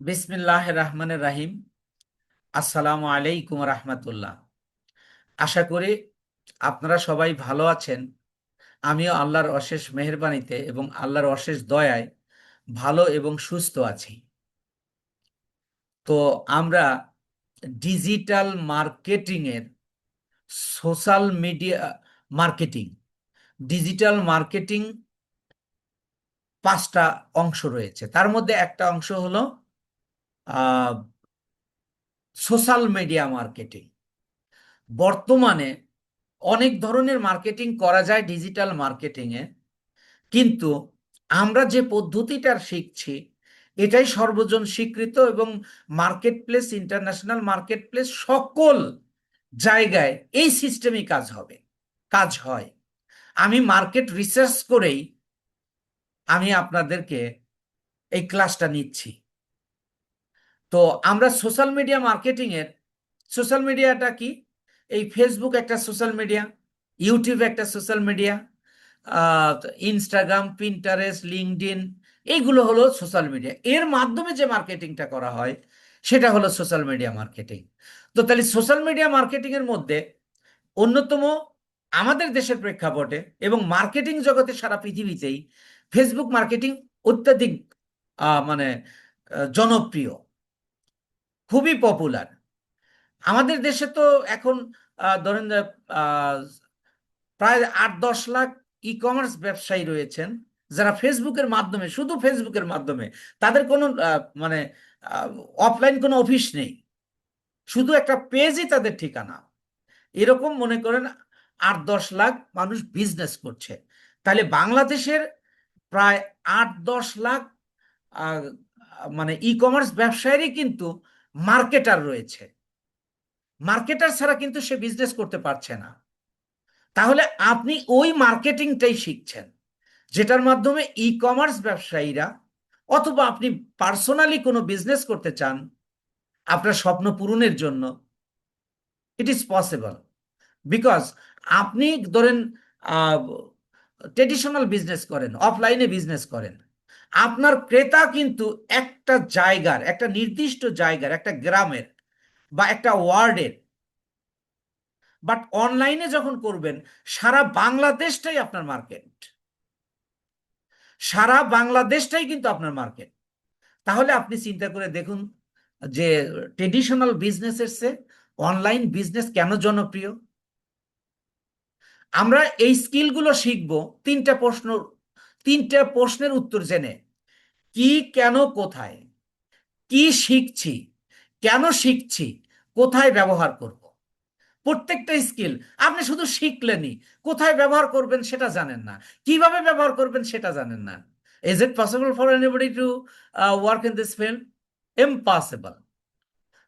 বিসমিল্লাহ রহমানের রাহিম। আসসালামু আলাইকুম রহমতুল্লাহ। আশা করি আপনারা সবাই ভালো আছেন। আমিও আল্লাহর অশেষ মেহেরবানিতে এবং আল্লাহর অশেষ দয়ায় ভালো এবং সুস্থ আছি। তো আমরা ডিজিটাল মার্কেটিংয়ের social media marketing, digital marketing 5টা অংশ রয়েছে। তার মধ্যে একটা অংশ হলো সোশ্যাল মিডিয়া মার্কেটিং। বর্তমানে অনেক ধরনের মার্কেটিং করা যায় ডিজিটাল মার্কেটিংয়ে, কিন্তু আমরা যে পদ্ধতিটা শিখছি এটাই সর্বজন স্বীকৃত এবং market place, international market place সকল জায়গায় এই সিস্টেমই কাজ হয়। আমি মার্কেট রিসার্চ করেই আমি আপনাদেরকে এই ক্লাসটা নিচ্ছি। তো আমরা সোশ্যাল মিডিয়া মার্কেটিংয়ের, সোশ্যাল মিডিয়াটা কি? এই ফেসবুক একটা সোশ্যাল মিডিয়া, ইউটিউব একটা social media, Instagram, Pinterest, LinkedIn, এইগুলো হলো সোশ্যাল মিডিয়া। এর মাধ্যমে যে মার্কেটিংটা করা হয় সেটা হলো সোশ্যাল মিডিয়া মার্কেটিং। তো তাহলে সোশ্যাল মিডিয়া মার্কেটিং এর মধ্যে অন্যতম আমাদের দেশের প্রেক্ষাপটে এবং মার্কেটিং জগতে সারা পৃথিবীতেই ফেসবুক মার্কেটিং অত্যাধিক মানে জনপ্রিয়, খুবই পপুলার। আমাদের দেশে তো এখন ধরেন আহ, প্রায় 8-10 লাখ ই কমার্স ব্যবসায়ী রয়েছেন, যারা ফেসবুকের মাধ্যমে, শুধু ফেসবুকের মাধ্যমে, তাদের কোনো মানে অফলাইন কোনো অফিস নেই, শুধু একটা পেজই তাদের ঠিকানা। এরকম মনে করেন 8-10 লাখ মানুষ বিজনেস করছে। তাহলে বাংলাদেশের প্রায় 8-10 লাখ আহ, মানে ই কমার্স ব্যবসায়ীরই কিন্তু মার্কেটার রয়েছে। মার্কেটার ছাড়া কিন্তু সে বিজনেস করতে পারছে না। তাহলে আপনি ওই মার্কেটিংটাই শিখছেন, যেটার মাধ্যমে ই কমার্স ব্যবসায়ীরা, অথবা আপনি পার্সোনালি কোনো বিজনেস করতে চান আপনার স্বপ্ন পূরণের জন্য, ইট ইজ পসিবল। বিকজ আপনি ধরেন ট্রেডিশনাল বিজনেস করেন, অফলাইনে বিজনেস করেন, আপনার ক্রেতা কিন্তু একটা জায়গার, একটা নির্দিষ্ট জায়গার, একটা গ্রামের বা একটা ওয়ার্ডের। বাট অনলাইনে যখন করবেন, সারা বাংলাদেশটাই আপনার মার্কেট, সারা বাংলাদেশটাই কিন্তু আপনার মার্কেট। তাহলে আপনি চিন্তা করে দেখুন যে ট্রেডিশনাল বিজনেসের চেয়ে অনলাইন বিজনেস কেন জনপ্রিয়। আমরা এই স্কিলগুলো শিখব 3টা প্রশ্ন, 3টা প্রশ্নের উত্তর জেনে: কি, কেন, কোথায়। কি শিখছি, কেন শিখছি, কোথায় ব্যবহার করব। প্রত্যেকটা স্কিল আপনি শুধু শিখলেনই, কোথায় ব্যবহার করবেন সেটা জানেন না, কিভাবে ব্যবহার করবেন সেটা জানেন না। Is it possible for anybody to work in this field? Impossible.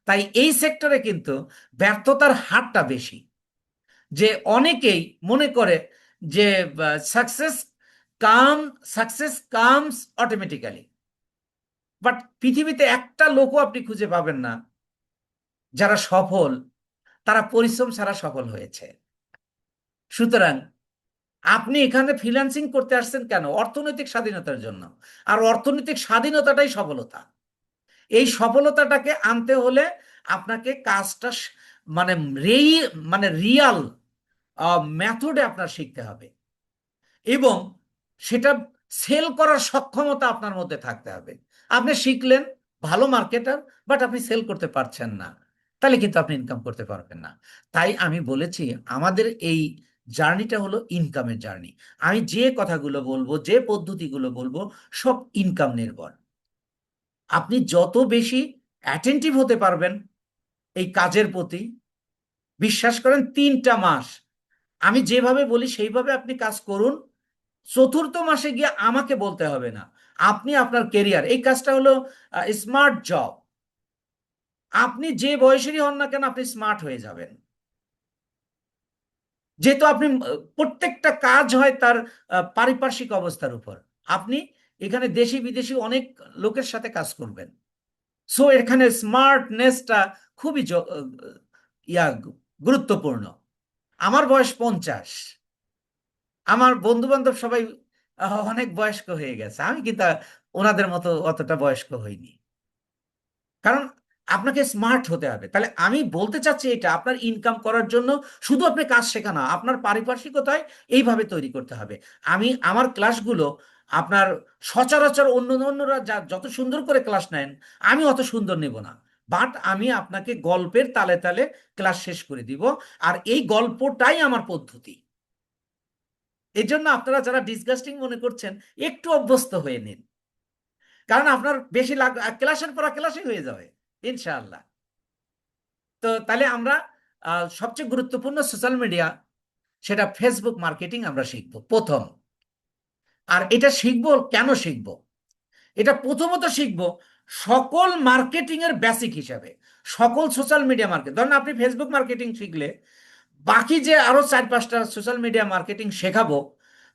তাই এই সেক্টরে কিন্তু ব্যর্থতার হারটা বেশি। যে অনেকেই মনে করে যে success come success comes automatically. But পৃথিবীতে একটা লোকও আপনি খুঁজে পাবেন না যারা সফল, তারা পরিশ্রম ছাড়া সফল হয়েছে। সুতরাং আপনি এখানে ফ্রিল্যান্সিং করতে আসছেন কেন? অর্থনৈতিক স্বাধীনতার জন্য। আর অর্থনৈতিক স্বাধীনতাটাই সফলতা। এই সফলতাটাকে আনতে হলে আপনাকে কাজটা মানে রেই মানে রিয়াল মেথডে আপনার শিখতে হবে, এবং সেটা সেল করার সক্ষমতা আপনার মধ্যে থাকতে হবে। আপনি শিখলেন, ভালো মার্কেটার, বাট আপনি সেল করতে পারছেন না, তাহলে কিন্তু আপনি ইনকাম করতে পারবেন না। তাই আমি বলেছি আমাদের এই জার্নিটা হলো ইনকামের জার্নি। আমি যে কথাগুলো বলবো, যে পদ্ধতিগুলো বলবো, সব ইনকাম নির্ভর। আপনি যত বেশি অ্যাটেন্টিভ হতে পারবেন এই কাজের প্রতি, বিশ্বাস করেন 3টা মাস আমি যেভাবে বলি সেইভাবে আপনি কাজ করুন, 4র্থ মাসে গিয়ে আমাকে বলতে হবে না, আপনি আপনার কেরিয়ার, এই কাজটা হলো স্মার্ট জব। আপনি যে বয়সেরই হন না কেন আপনি স্মার্ট হয়ে যাবেন। যেহেতু আপনি প্রত্যেকটা কাজ হয় তার পারিপার্শ্বিক অবস্থার উপর। আপনি এখানে দেশি বিদেশি অনেক লোকের সাথে কাজ করবেন। সো এখানে স্মার্টনেসটা খুবই ইয়া গুরুত্বপূর্ণ। আমার বয়স 50, আমার বন্ধু বান্ধব সবাই অনেক বয়স্ক হয়ে গেছে, আমি কিন্তু ওনাদের মতো অতটা বয়স্ক হইনি। কারণ আপনাকে স্মার্ট হতে হবে। তাহলে আমি বলতে চাচ্ছি এটা, আপনার ইনকাম করার জন্য শুধু আপনি কাজ শেখা না, আপনার পারিপার্শ্বিকতায় এইভাবে তৈরি করতে হবে। আমি আমার ক্লাসগুলো আপনার সচরাচর অন্যরা যত সুন্দর করে ক্লাস নেন, আমি অত সুন্দর নেব না, বাট আমি আপনাকে গল্পের তালে তালে ক্লাস শেষ করে দিব। আর এই গল্পটাই আমার পদ্ধতি। এই জন্য আপনারা যারা ডিসগাস্টিং মনে করছেন, একটু অভ্যস্ত হয়ে নিন, কারণ আপনার বেশি ক্লাসের পর ক্লাসই হয়ে যাবে ইনশাআল্লাহ। তো তাহলে আমরা সবচেয়ে গুরুত্বপূর্ণ সোশ্যাল মিডিয়া, সেটা ফেসবুক মার্কেটিং আমরা শিখব প্রথম। আর এটা শিখব কেন শিখব? এটা প্রথমত শিখব সকল মার্কেটিং এর বেসিক হিসাবে। সকল সোশ্যাল মিডিয়া মার্কেট, ধরেন আপনি ফেসবুক মার্কেটিং শিখলে, বাকি যে আরো 4-5টা সোশ্যাল মিডিয়া মার্কেটিং শেখাবো,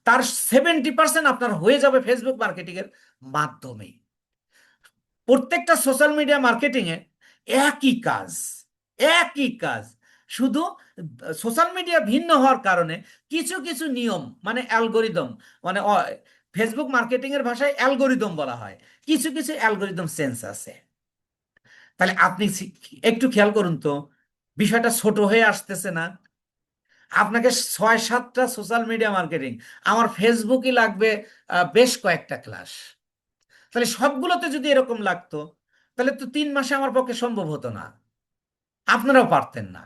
তার 70% আপনার হয়ে যাবে ফেসবুক মার্কেটিং এর মাধ্যমে। প্রত্যেকটা সোশ্যাল মিডিয়া মার্কেটিং এ একই কাজ, একই কাজ, শুধু সোশ্যাল মিডিয়া ভিন্ন হওয়ার কারণে কিছু কিছু নিয়ম, মানে অ্যালগোরিদম, মানে ফেসবুক মার্কেটিং এর ভাষায় অ্যালগোরিদম বলা হয়, কিছু কিছু অ্যালগোরিদম সেন্স আছে। তাহলে আপনি একটু খেয়াল করুন তো, বিষয়টা ছোট হয়ে আসতেছে না? আপনাকে 6-7টা সোশ্যাল মিডিয়া মার্কেটিং, আমার ফেসবুকই লাগবে বেশ কয়েকটা ক্লাস। তাহলে সবগুলোতে যদি এরকম লাগতো, তাহলে তো 3 মাসে আমার পক্ষে সম্ভব হতো না, আপনারাও পারতেন না।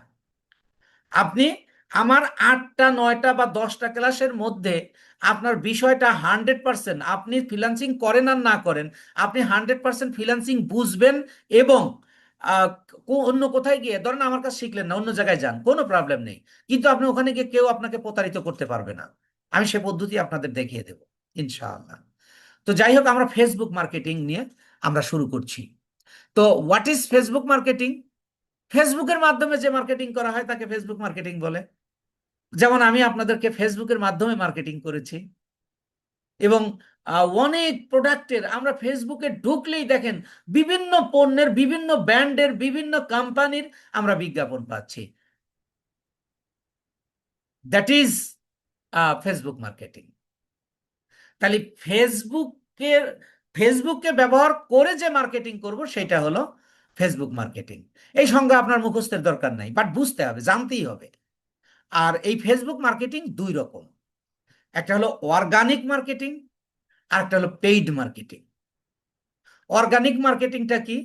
আপনি আমার 8টা 9টা বা 10টা ক্লাসের মধ্যে আপনার বিষয়টা 100%, আপনি ফ্রিল্যান্সিং করেন আর না করেন, আপনি 100% ফ্রিল্যান্সিং বুঝবেন। এবং আহ, অন্য কোথায় গিয়ে, ধরেন আমার কাছে শিখলেন না, অন্য জায়গায় যান, কোনো প্রবলেম নেই, কিন্তু আপনি ওখানে গিয়ে কেউ আপনাকে প্রতারিত করতে পারবে না। আমি সে পদ্ধতি আপনাদের দেখিয়ে দেব ইনশাআল্লাহ। তো যাই হোক, আমরা ফেসবুক মার্কেটিং নিয়ে আমরা শুরু করছি। তো হোয়াট ইজ ফেসবুক মার্কেটিং? ফেসবুকের মাধ্যমে যে মার্কেটিং করা হয় তাকে ফেসবুক মার্কেটিং বলে। যেমন আমি আপনাদেরকে ফেসবুকের মাধ্যমে মার্কেটিং করেছি, এবং অনেক প্রোডাক্টের আমরা ফেসবুকে ঢুকলেই দেখেন বিভিন্ন পণ্যের, বিভিন্ন ব্র্যান্ডের, বিভিন্ন কোম্পানির আমরা বিজ্ঞাপন পাচ্ছি। That is Facebook marketing. তাহলে ফেসবুকের ফেসবুককে ব্যবহার করে যে মার্কেটিং করব, সেটা হলো ফেসবুক মার্কেটিং। এই সংজ্ঞা আপনার মুখস্থের দরকার নাই, বাট বুঝতে হবে, জানতেই হবে। আর এই ফেসবুক মার্কেটিং দুই রকম, একটা হলো অর্গানিক মার্কেটিং, আর একটা হলো পেইড মার্কেটিং। অর্গানিক মার্কেটিংটা কি?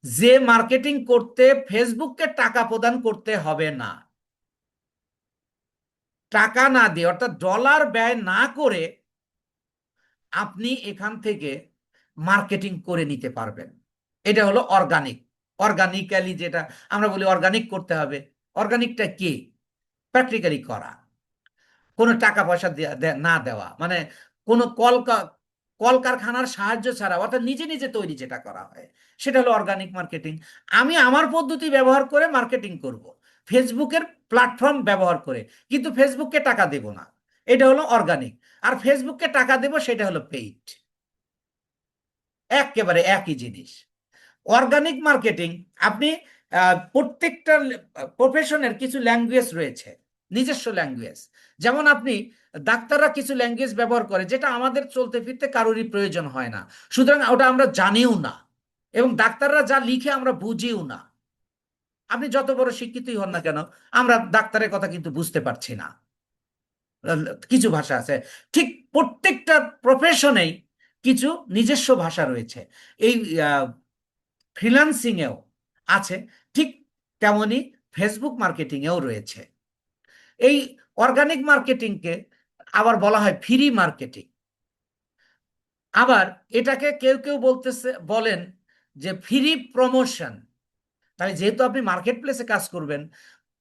যে মার্কেটিং করতে ফেসবুককে টাকা প্রদান করতে হবে না, টাকা না দিয়ে, অর্থাৎ ডলার ব্যয় না করে আপনি এখান থেকে মার্কেটিং করে নিতে পারবেন। এটা হলো অর্গানিক। অর্গানিক্যালি যেটা আমরা বলি অর্গানিক করতে হবে, অর্গানিকটা কি? প্র্যাকটিক্যালি করা, কোনো টাকা পয়সা না দেওয়া, মানে কোনো কলকারখানার সাহায্য ছাড়া, অর্থাৎ নিজে নিজে তৈরি যেটা করা হয়, সেটা হলো অর্গানিক মার্কেটিং। আমি আমার পদ্ধতি ব্যবহার করে মার্কেটিং করব, ফেসবুকের প্ল্যাটফর্ম ব্যবহার করে, কিন্তু ফেসবুককে টাকা দেব না, এটা হলো অর্গানিক। আর ফেসবুককে টাকা দেব, সেটা হলো পেইড। একেবারে একই জিনিস। অর্গানিক মার্কেটিং, আপনি প্রত্যেকটা প্রফেশনের কিছু ল্যাঙ্গুয়েজ রয়েছে, নিজস্ব ল্যাঙ্গুয়েজ। যেমন আপনি, ডাক্তাররা কিছু ল্যাঙ্গুয়েজ ব্যবহার করে যেটা আমাদের চলতে ফিরতে কারোরই প্রয়োজন হয় না, সুতরাং ওটা আমরা জানিও না, এবং ডাক্তাররা যা লিখে আমরা বুঝিও না। আপনি যত বড় শিক্ষিতই হন না কেন, আমরা ডাক্তারের কথা কিন্তু বুঝতে পারছি না। কিছু ভাষা আছে, ঠিক প্রত্যেকটা প্রফেশনেই কিছু নিজস্ব ভাষা রয়েছে। এই ফ্রিল্যান্সিংয়েও আছে, ঠিক তেমনি ফেসবুক মার্কেটিংয়েও রয়েছে। এই অর্গানিক মার্কেটিংকে আবার বলা হয় ফ্রি মার্কেটিং। আবার এটাকে কেউ কেউ বলেন যে ফ্রি প্রমোশন। তাই যেহেতু আপনি মার্কেট প্লেসে কাজ করবেন,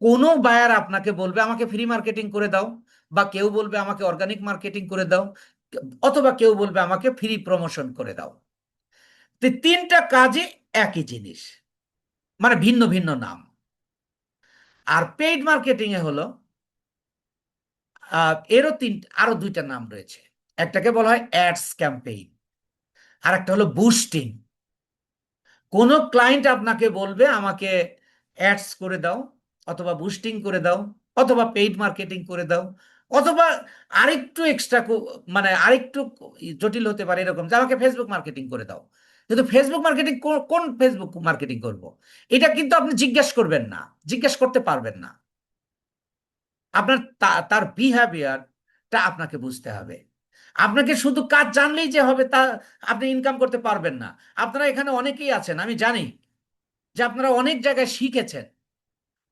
কোনো বায়ার আপনাকে বলবে আমাকে ফ্রি মার্কেটিং করে দাও, বা কেউ বলবে আমাকে অর্গানিক মার্কেটিং করে দাও, অথবা কেউ বলবে আমাকে ফ্রি প্রমোশন করে দাও। তো তিনটা কাজে একই জিনিস, মানে ভিন্ন ভিন্ন নাম। আর পেইড মার্কেটিং এ হলো আরো দুইটা নাম রয়েছে। একটাকে বলা হয় অ্যাডস ক্যাম্পেইন, আর একটা হলো বুস্টিং। কোন ক্লায়েন্ট আপনাকে বলবে আমাকে অ্যাডস করে দাও, অথবা বুস্টিং করে দাও, অথবা পেইড মার্কেটিং করে দাও, অথবা আরেকটু এক্সট্রা, মানে আরেকটু জটিল হতে পারে এরকম, যে আমাকে ফেসবুক মার্কেটিং করে দাও। কিন্তু ফেসবুক মার্কেটিং কোন ফেসবুক মার্কেটিং করব, এটা কিন্তু আপনি জিজ্ঞেস করবেন না, জিজ্ঞেস করতে পারবেন না। আপনার তার বিহেভিয়ারটা আপনাকে বুঝতে হবে। আপনাকে শুধু কাজ জানলেই যে হবে তা আপনি ইনকাম করতে পারবেন না। আপনারা এখানে অনেকেই আছেন, আমি জানি যে আপনারা অনেক জায়গায় শিখেছেন,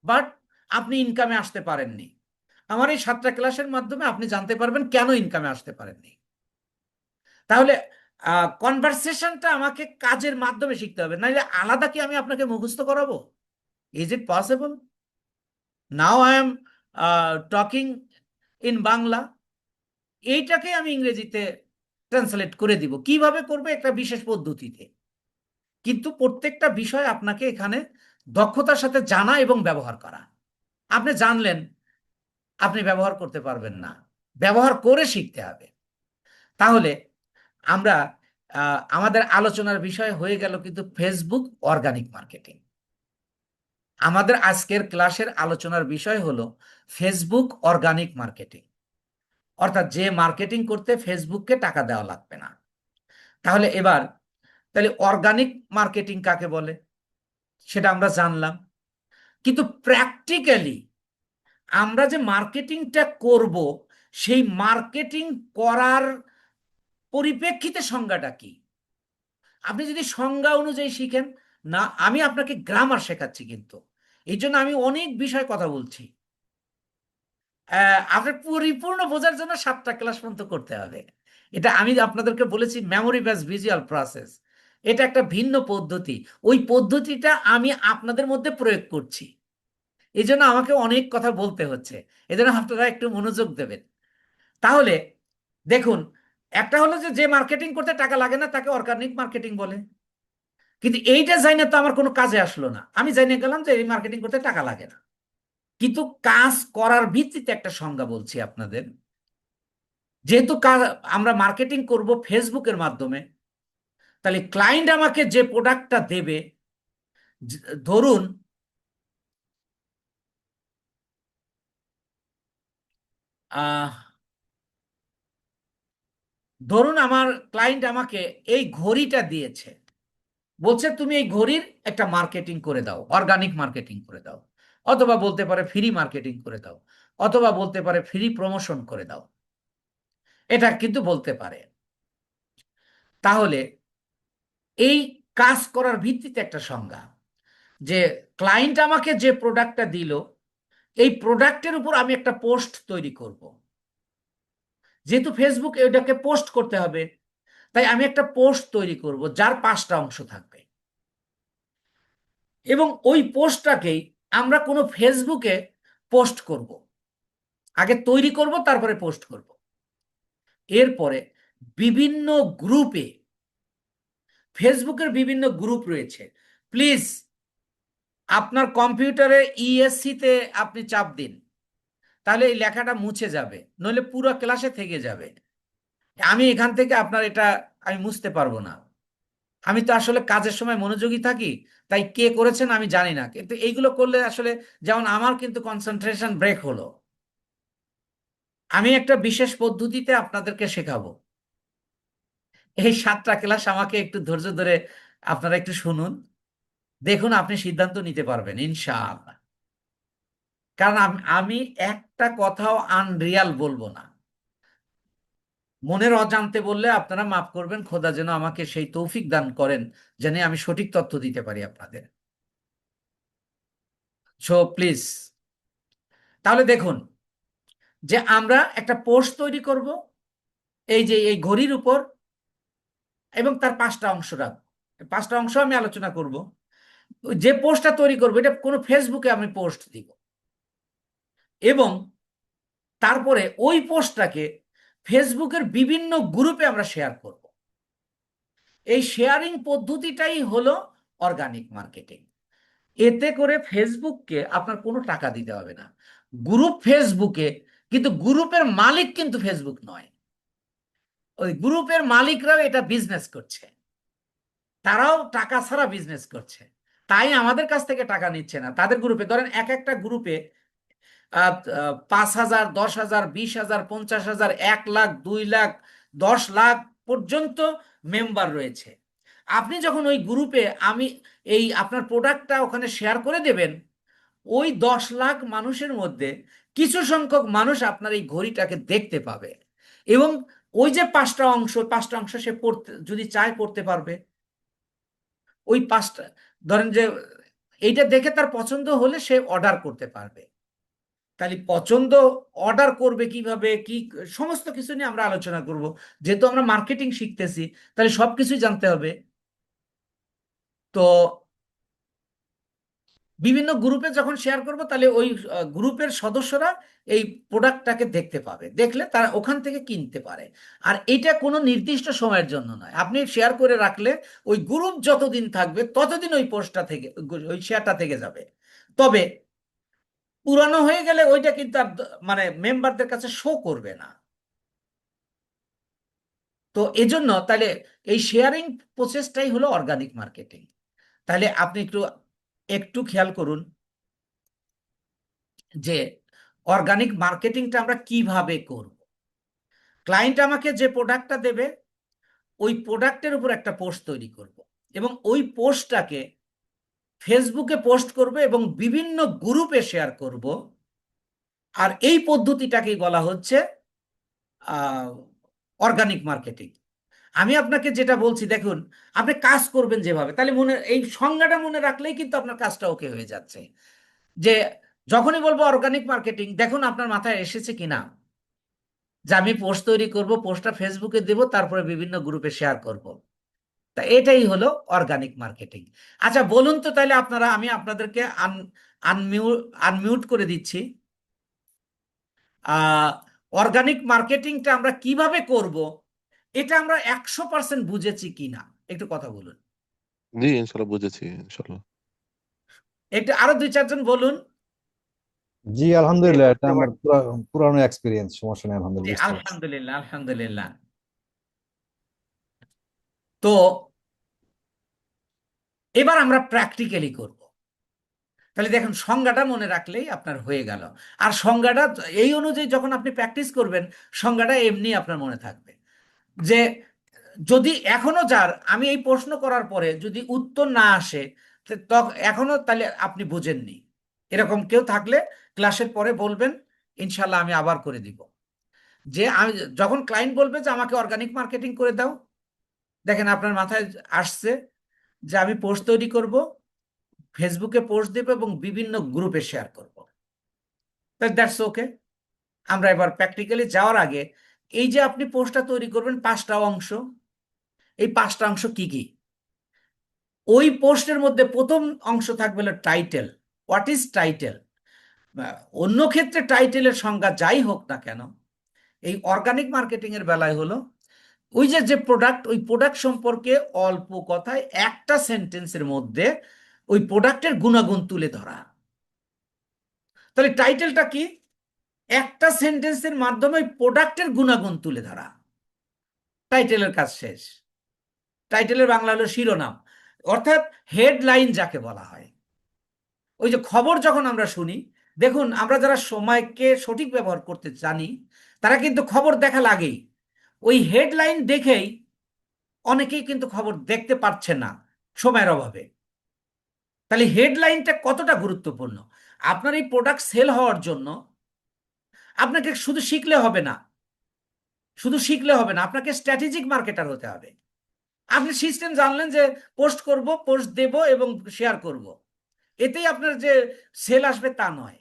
বাট আপনি ইনকামে আসতে পারেননি। আমার এই 7টা ক্লাসের মাধ্যমে আপনি জানতে পারবেন কেন ইনকামে আসতে পারেননি। তাহলে কনভারসেশনটা আমাকে কাজের মাধ্যমে শিখতে হবে, নাহলে আলাদা কি আমি আপনাকে মুখস্থ করাবো? Is it possible? Now I am talking in Bangla, এইটাকে আমি ইংরেজিতে ট্রান্সলেট করে দিব। কিভাবে করবে? একটা বিশেষ পদ্ধতিতে। কিন্তু প্রত্যেকটা বিষয় আপনাকে এখানে দক্ষতার সাথে জানা এবং ব্যবহার করা। আপনি জানলেন, আপনি ব্যবহার করতে পারবেন না, ব্যবহার করে শিখতে হবে। তাহলে আমরা আমাদের আলোচনার বিষয় হয়ে গেল কিন্তু ফেসবুক অর্গানিক মার্কেটিং। আমাদের আজকের ক্লাসের আলোচনার বিষয় হলো ফেসবুক অর্গানিক মার্কেটিং, অর্থাৎ যে মার্কেটিং করতে ফেসবুককে টাকা দেওয়া লাগবে না। তাহলে এবার, তাহলে অর্গানিক মার্কেটিং কাকে বলে সেটা আমরা জানলাম, কিন্তু প্র্যাকটিক্যালি আমরা যে মার্কেটিংটা করব, সেই মার্কেটিং করার পরিপ্রেক্ষিতে সংজ্ঞাটা কি? আপনি যদি সংজ্ঞা অনুযায়ী শিখেন, না আমি আপনাকে গ্রামার শেখাচ্ছি, কিন্তু এই জন্য আমি অনেক বিষয় কথা বলছি। আপনার পরিপূর্ণ বোঝার জন্য 7টা ক্লাস পর্যন্ত করতে হবে। এটা আমি আপনাদেরকে বলেছি মেমোরি বেস ভিজুয়াল প্রসেস, এটা একটা ভিন্ন পদ্ধতি। ওই পদ্ধতিটা আমি আপনাদের মধ্যে প্রয়োগ করছি, এই জন্য আমাকে অনেক কথা বলতে হচ্ছে। এই জন্য আপনারা একটু মনোযোগ দেবেন। তাহলে দেখুন, একটা হলো যে যে মার্কেটিং করতে টাকা লাগে না তাকে অর্গানিক মার্কেটিং বলে। কিন্তু এইটা জানি না তো আমার কোনো কাজে আসলো না, আমি জানিয়ে গেলাম যে এই মার্কেটিং করতে টাকা লাগে না, কিন্তু কাজ করার ভিত্তিতে একটা সংজ্ঞা বলছি আপনাদের। যেহেতু আমরা মার্কেটিং করব ফেসবুকের মাধ্যমে, তাহলে ক্লায়েন্ট আমাকে যে প্রোডাক্টটা দেবে, ধরুন আহ ধরুন আমার ক্লায়েন্ট আমাকে এই ঘড়িটা দিয়েছে, বলছে তুমি এই ঘড়ির একটা মার্কেটিং করে দাও, অর্গানিক মার্কেটিং করে দাও, অথবা বলতে পারে ফ্রি মার্কেটিং করে দাও, অথবা বলতে পারে ফ্রি প্রমোশন করে দাও, এটা কিন্তু বলতে পারে। তাহলে এই কাজ করার ভিত্তিতে একটা সংজ্ঞা, যে ক্লায়েন্ট আমাকে যে প্রোডাক্টটা দিল, এই প্রোডাক্টের উপর আমি একটা পোস্ট তৈরি করব। যেহেতু ফেসবুক এটাকে পোস্ট করতে হবে, তাই আমি একটা পোস্ট তৈরি করব যার 5টা অংশ থাকবে, এবং ওই পোস্টটাকেই আমরা কোনো ফেসবুকে পোস্ট করব। আগে তৈরি করব, তারপরে পোস্ট করব। এরপরে বিভিন্ন গ্রুপে, ফেসবুকের বিভিন্ন গ্রুপ রয়েছে, প্লিজ আপনার কম্পিউটারে ইএসসি-তে আপনি চাপ দিন, তাহলে এই লেখাটা মুছে যাবে, নইলে পুরো ক্লাসে থেকে যাবে। আমি এখান থেকে আপনার এটা আমি মুছতে পারবো না। আমি তো আসলে কাজের সময় মনোযোগী থাকি, তাই কে করেছেন আমি জানি না, কিন্তু এইগুলো করলে আসলে, যেমন আমার কিন্তু কনসেন্ট্রেশন ব্রেক হলো। আমি একটা বিশেষ পদ্ধতিতে আপনাদেরকে শেখাবো। এই 7টা ক্লাস আমাকে একটু ধৈর্য ধরে আপনারা একটু শুনুন, দেখুন আপনি সিদ্ধান্ত নিতে পারবেন ইনশাআল্লাহ। কারণ আমি একটা কথাও আনরিয়াল বলবো না। মনের অজান্তে বললে আপনারা মাফ করবেন, খোদা যেন আমাকে সেই তৌফিক দান করেন যেন আমি সঠিক তথ্য দিতে পারি আপনাদের। সো প্লিজ, তাহলে দেখুন যে আমরা একটা পোস্ট তৈরি করব এই যে এই ঘড়ির উপর, এবং তার 5টা অংশ রাখবো। 5টা অংশ আমি আলোচনা করব। যে পোস্টটা তৈরি করবো এটা কোনো ফেসবুকে আমি পোস্ট দিব, এবং তারপরে ওই পোস্টটাকে ফেসবুকের বিভিন্ন গ্রুপে আমরা শেয়ার করব। এই শেয়ারিং পদ্ধতিটাই হলো অর্গানিক মার্কেটিং। এতে করে ফেসবুককে আপনার কোনো টাকা দিতে হবে না। গ্রুপ ফেসবুকে, কিন্তু গ্রুপের মালিক কিন্তু ফেসবুক নয়, ওই গ্রুপের মালিকরাও এটা বিজনেস করছে, তারাও টাকা ছাড়া বিজনেস করছে, তাই আমাদের কাছ থেকে টাকা নিচ্ছে না। তাদের গ্রুপে ধরেন এক একটা গ্রুপে 5,000, 10,000, 20,000, 50,000, 1 লাখ, 2 লাখ, 10 লাখ পর্যন্ত মেম্বার রয়েছে। আপনি যখন ওই গ্রুপে আমি এই আপনার প্রোডাক্টটা ওখানে শেয়ার করে দেবেন, ওই 10 লাখ মানুষের মধ্যে কিছু সংখ্যক মানুষ আপনার এই ঘড়িটাকে দেখতে পাবে, এবং ওই যে 5টা অংশ সে পড়তে যদি চায় পড়তে পারবে। ওই 5টা, ধরেন যে এইটা দেখে তার পছন্দ হলে সে অর্ডার করতে পারবে। তাহলে পছন্দ, অর্ডার করবে কিভাবে, কি সমস্ত কিছু নিয়ে আমরা আলোচনা করব। যেহেতু আমরা মার্কেটিং শিখতেছি, তাহলে সবকিছুই জানতে হবে। তো বিভিন্ন গ্রুপে যখন শেয়ার করব, তাহলে ওই গ্রুপের সদস্যরা এই প্রোডাক্টটাকে দেখতে পাবে, দেখলে তারা ওখান থেকে কিনতে পারে। আর এটা কোনো নির্দিষ্ট সময়ের জন্য নয়, আপনি শেয়ার করে রাখলে ওই গ্রুপ যতদিন থাকবে ততদিন ওই পোস্টটা থেকে, ওই শেয়ারটা থেকে যাবে। তবে পুরানো হয়ে গেলে ওইটা কিন্তু আর মানে মেম্বারদের কাছে শো করবে না। তো এজন্য তাহলে এই শেয়ারিং প্রসেসটাই হলো অর্গানিক মার্কেটিং। তাহলে আপনি একটু একটু খেয়াল করুন যে অর্গানিক মার্কেটিংটা আমরা কিভাবে করব। ক্লায়েন্ট আমাকে যে প্রোডাক্টটা দেবে, ওই প্রোডাক্টের উপর একটা পোস্ট তৈরি করব, এবং ওই পোস্টটাকে ফেসবুকে পোস্ট করব এবং বিভিন্ন গ্রুপে শেয়ার করব। আর এই পদ্ধতিটাকেই বলা হচ্ছে অর্গানিক মার্কেটিং। আমি আপনাকে যেটা বলছি, দেখুন, আপনি কাজ করবেন যেভাবে, তাহলে মনে এই সংজ্ঞাটা মনে রাখলেই কিন্তু আপনার কাজটা ওকে হয়ে যাচ্ছে। যে যখনই বলবো অর্গানিক মার্কেটিং, দেখুন আপনার মাথায় এসেছে কিনা যে আমি পোস্ট তৈরি করব, পোস্টটা ফেসবুকে দেব, তারপরে বিভিন্ন গ্রুপে শেয়ার করব। তা এটাই হলো অর্গানিক মার্কেটিং। আচ্ছা বলুন তো তাহলে আপনারা, আমি আপনাদেরকে আনমিউট করে দিচ্ছি। অর্গানিক মার্কেটিংটা আমরা কিভাবে করব, এটা আমরা 100% বুঝেছি কিনা একটু কথা বলুন। জি, ইনশাল্লাহ বুঝেছি, ইনশাল্লাহ। একটু আরো 2-4 জন বলুন। জি আলহামদুলিল্লাহ, এটা আমার পুরানো এক্সপিরিয়েন্স, সমস্যা নেই, জি, আলহামদুলিল্লাহ বুঝতে পারছি। আলহামদুলিল্লাহ, আলহামদুলিল্লাহ। তো এবার আমরা প্র্যাকটিক্যালি করব। তাহলে দেখুন, সংজ্ঞাটা মনে রাখলেই আপনার হয়ে গেল। আর সংজ্ঞাটা এই অনুযায়ী যখন আপনি প্র্যাকটিস করবেন, সংজ্ঞাটা এমনি আপনার মনে থাকবে। যে যদি এখনো যার আমি এই প্রশ্ন করার পরে যদি উত্তর না আসে, এখনো তাহলে আপনি বুঝেননি। এরকম কেউ থাকলে ক্লাসের পরে বলবেন, ইনশাল্লাহ আমি আবার করে দিব। যে আমি যখন ক্লায়েন্ট বলবে যে আমাকে অর্গানিক মার্কেটিং করে দাও, দেখেন আপনার মাথায় আসছে যে আমি পোস্ট তৈরি করব, ফেসবুকে পোস্ট দেব এবং বিভিন্ন গ্রুপে শেয়ার করব। That's okay. আমরা এবার প্র্যাকটিক্যালি যাওয়ার আগে, এই যে আপনি পোস্টটা তৈরি করবেন 5টা অংশ, এই 5টা অংশ কি কি? ওই পোস্টের মধ্যে প্রথম অংশ থাকবে হলো টাইটেল। What is title? অন্য ক্ষেত্রে টাইটেলের সংজ্ঞা যাই হোক না কেন, এই অর্গানিক মার্কেটিং এর বেলায় হলো ওই যে যে প্রোডাক্ট, ওই প্রোডাক্ট সম্পর্কে অল্প কথায় একটা সেন্টেন্সের মধ্যে ওই প্রোডাক্টের গুণাগুণ তুলে ধরা। তাহলে টাইটেলটা কি? একটা সেন্টেন্সের মাধ্যমে ওই প্রোডাক্টের গুণাগুণ তুলে ধরা। টাইটেলের কাজ শেষ। টাইটেলের বাংলা হলো শিরোনাম, অর্থাৎ হেডলাইন যাকে বলা হয়। ওই যে খবর যখন আমরা শুনি, দেখুন আমরা যারা সময়কে সঠিক ব্যবহার করতে জানি, তারা কিন্তু খবর দেখা লাগেই। ওই হেডলাইন দেখেই অনেকেই কিন্তু খবর দেখতে পারছে না সময়ের অভাবে। তাহলে হেডলাইনটা কতটা গুরুত্বপূর্ণ। আপনার এই প্রোডাক্ট সেল হওয়ার জন্য আপনাকে শুধু শিখলে হবে না, শুধু শিখলে হবে না, আপনাকে স্ট্র্যাটেজিক মার্কেটার হতে হবে। আপনি সিস্টেম জানলেন যে পোস্ট করব, পোস্ট দেব এবং শেয়ার করব, এতেই আপনার যে সেল আসবে তা নয়।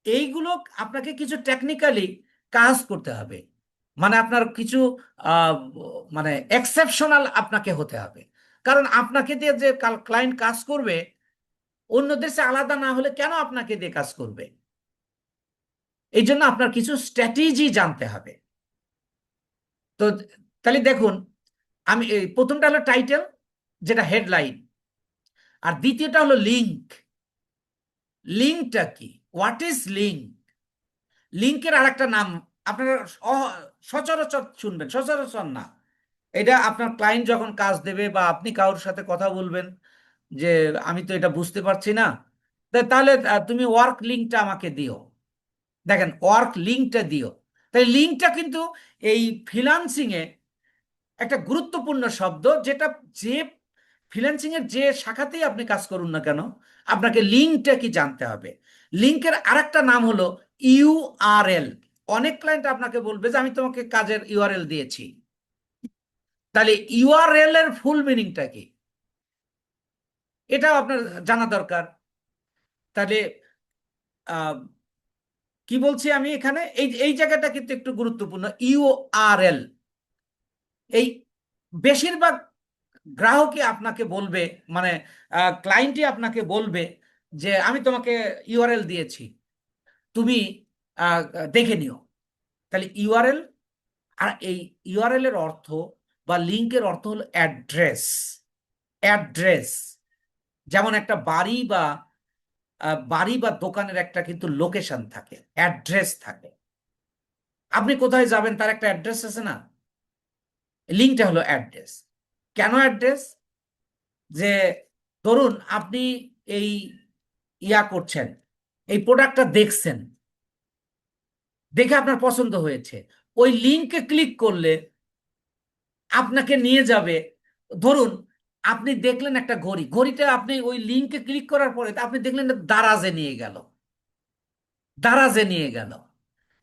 এইগুলো আপনাকে কিছু টেকনিক্যালি কাজ করতে হবে। মানে আপনার কিছু আহ, মানে এক্সেপশনাল আপনাকে হতে হবে। কারণ আপনাকে দিয়ে যে ক্লায়েন্ট কাজ করবে, অন্যদের চেয়ে আলাদা না হলে কেন আপনাকে দিয়ে কাজ করবে? এই জন্য আপনার কিছু স্ট্র্যাটেজি জানতে হবে। তো তাহলে দেখুন, আমি প্রথমটা হলো টাইটেল, যেটা হেডলাইন। আর দ্বিতীয়টা হলো লিঙ্ক। লিঙ্কটা কি? What is link? লিঙ্কের আর একটা নাম আপনারা সচরাচর শুনবেন, সচরাচর না। এটা আপনার ক্লায়েন্ট যখন কাজ দেবে বা আপনি কারোর সাথে কথা বলবেন যে আমি তো এটা বুঝতে পারছি না, তাহলে তুমি ওয়ার্ক লিঙ্কটা আমাকে দিও। দেখেন, ওয়ার্ক লিঙ্কটা দিও। তাই লিঙ্কটা কিন্তু এই ফ্রিল্যান্সিং এ একটা গুরুত্বপূর্ণ শব্দ, যেটা যে ফ্রিল্যান্সিং এর যে শাখাতেই আপনি কাজ করুন না কেন, আপনাকে লিঙ্কটা কি জানতে হবে। লিঙ্কের আরেকটা নাম হলো ইউআরএল। অনেক ক্লায়েন্ট আপনাকে বলবে যে আমি তোমাকে কাজের ইউআরএল দিয়েছি, তাহলে ইউআরএল এর ফুল মিনিংটা কি, এটাও আপনার জানা দরকার। তাহলে আহ, কি বলছি আমি এখানে, এই এই জায়গাটা কিন্তু একটু গুরুত্বপূর্ণ। ইউআরএল, এই বেশিরভাগ গ্রাহকই আপনাকে বলবে, মানে ক্লায়েন্টই আপনাকে বলবে যে আমি তোমাকে ইউআরএল দিয়েছি, তুমি আহ, দেখে নিও। তাহলে ইউআরএল, আর এই ইউআরএল এর অর্থ বা লিঙ্কের অর্থ হলো অ্যাড্রেস। অ্যাড্রেস, যেমন একটা বাড়ি বা দোকানের একটা কিন্তু লোকেশন থাকে, অ্যাড্রেস থাকে। আপনি কোথায় যাবেন তার একটা অ্যাড্রেস আছে না, লিঙ্কটা হলো অ্যাড্রেস। কেন অ্যাড্রেস? যে ধরুন আপনি এই করছেন, এই প্রোডাক্টটা দেখছেন, দেখে আপনার পছন্দ হয়েছে, ওই লিঙ্কে ক্লিক করলে আপনাকে নিয়ে যাবে। ধরুন আপনি দেখলেন একটা ঘড়ি, ঘড়িটা আপনি ওই লিঙ্কে ক্লিক করার পরে আপনি দেখলেন দারাজে নিয়ে গেল, দারাজে নিয়ে গেল।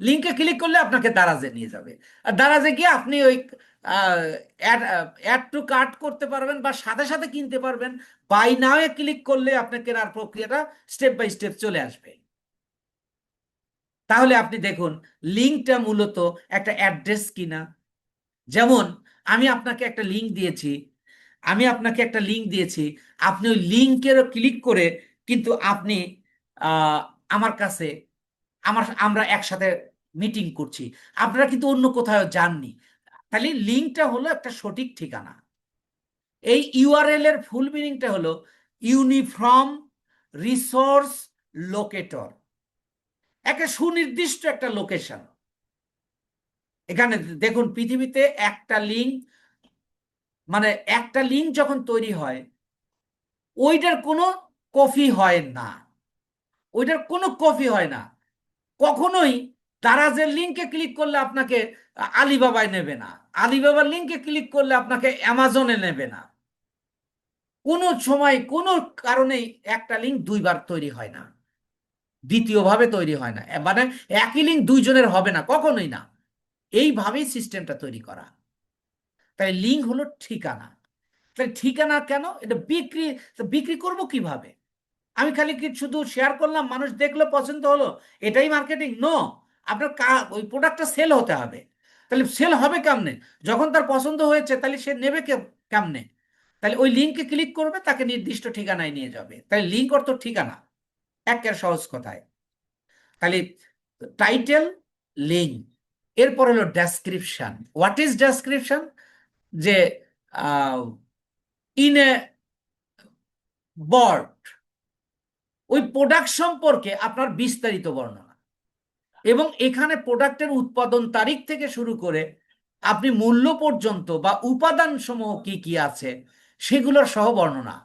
লিঙ্কে ক্লিক করলে আপনাকে দারাজে নিয়ে যাবে, আর দারাজে গিয়ে আপনি ওই অ্যাড অ্যাড টু কার্ট করতে পারবেন বা সাথে সাথে কিনতে পারবেন। বাই নাও এ ক্লিক করলে আপনার কেনার প্রক্রিয়াটা স্টেপ বাই স্টেপ চলে আসবে। তাহলে আপনি দেখুন লিঙ্কটা মূলত একটা অ্যাড্রেস কিনা। যেমন আমি আপনাকে একটা লিঙ্ক দিয়েছি, আপনি ওই লিঙ্কেরও ক্লিক করে কিন্তু আপনি আহ, আমার কাছে, আমরা একসাথে মিটিং করছি, আপনারা কিন্তু অন্য কোথাও যাননি। তাহলে লিঙ্কটা হলো একটা সঠিক ঠিকানা। এই ইউআরএল এর ফুল মিনিংটা হলো ইউনিফর্ম রিসোর্স লোকেটর, একটা সুনির্দিষ্ট একটা লোকেশন। এখানে দেখুন পৃথিবীতে একটা লিঙ্ক, মানে একটা লিঙ্ক যখন তৈরি হয় ওইটার কোনো কপি হয় না, ওইটার কোনো কপি হয় না কখনোই। দারাজের লিঙ্কে ক্লিক করলে আপনাকে আলিবাবায় নেবে না, আলিবাবার লিঙ্কে ক্লিক করলে আপনাকে অ্যামাজনে নেবে না। কোনো সময় কোনো কারণেই একটা লিঙ্ক দুইবার তৈরি হয় না, দ্বিতীয়ভাবে তৈরি হয় না, মানে একই লিঙ্ক দুইজনের হবে না, কখনোই না। এইভাবেই সিস্টেমটা তৈরি করা। তাই লিঙ্ক হলো ঠিকানা। তাই ঠিকানা কেন? এটা বিক্রি, তো বিক্রি করব কিভাবে? আমি খালি কি শুধু শেয়ার করলাম, মানুষ দেখলো পছন্দ হলো, এটাই মার্কেটিং? নো। আপনার ওই প্রোডাক্টটা সেল হতে হবে। তাহলে সেল হবে কেমনে? যখন তার পছন্দ হয়েছে তাহলে সে নেবে কেমনে? তাহলে ওই লিঙ্কে ক্লিক করবে, তাকে নির্দিষ্ট ঠিকানায় নিয়ে যাবে। তাহলে লিঙ্ক অর্থ ঠিকানা, একের সহজ কথায়। তাহলে টাইটেল, লিঙ্ক, এরপর হলো ডেসক্রিপশন। What is description? যে ইন এ ওয়ার্ড ওই প্রোডাক্ট সম্পর্কে আপনার বিস্তারিত বর্ণনা, এবং এখানে প্রোডাক্টের উৎপাদন তারিখ থেকে শুরু করে আপনি মূল্য পর্যন্ত বা উপাদান সমূহ কি কি আছে সেগুলোর সহ বর্ণনা।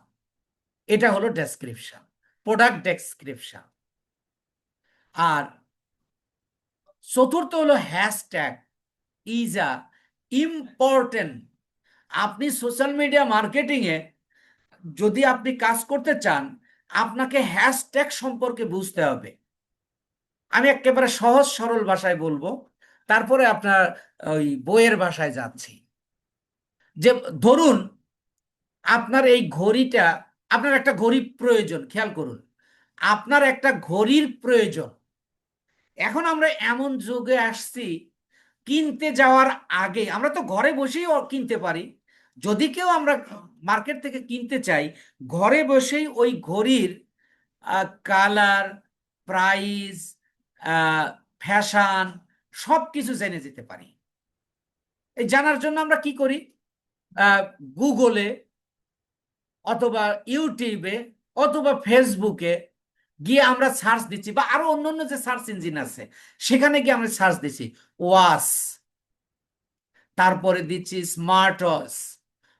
এটা হলো ডেসক্রিপশন, প্রোডাক্ট ডেসক্রিপশন। আর চতুর্থ হলো হ্যাশট্যাগ ইজ আ ইম্পর্টেন্ট। আপনি সোশ্যাল মিডিয়া মার্কেটিং এ যদি আপনি কাজ করতে চান, আপনাকে হ্যাশট্যাগ সম্পর্কে বুঝতে হবে। আমি একেবারে সহজ সরল ভাষায় বলবো, তারপরে আপনার ওই বইয়ের ভাষায় যাচ্ছি। যে ধরুন আপনার এই ঘড়িটা, আপনার একটা ঘড়ি প্রয়োজন, খেয়াল করুন, আপনার একটা ঘড়ির প্রয়োজন। এখন আমরা এমন যুগে আসছি, কিনতে যাওয়ার আগে আমরা তো ঘরে বসেই কিনতে পারি। যদি কেউ আমরা মার্কেট থেকে কিনতে চাই, ঘরে বসেই ওই ঘড়ির কালার, প্রাইস, ফ্যাশন সব কিছু জেনে যেতে পারি। এই জানার জন্য আমরা কি করি? গুগলে অথবা ইউটিউবে অথবা ফেসবুকে গিয়ে আমরা সার্চ দিচ্ছি, বা আরো অন্যান্য যে সার্চ ইঞ্জিন আছে সেখানে গিয়ে আমরা সার্চ দিচ্ছি ওয়াচ, তারপরে দিচ্ছি স্মার্ট ওয়াচ,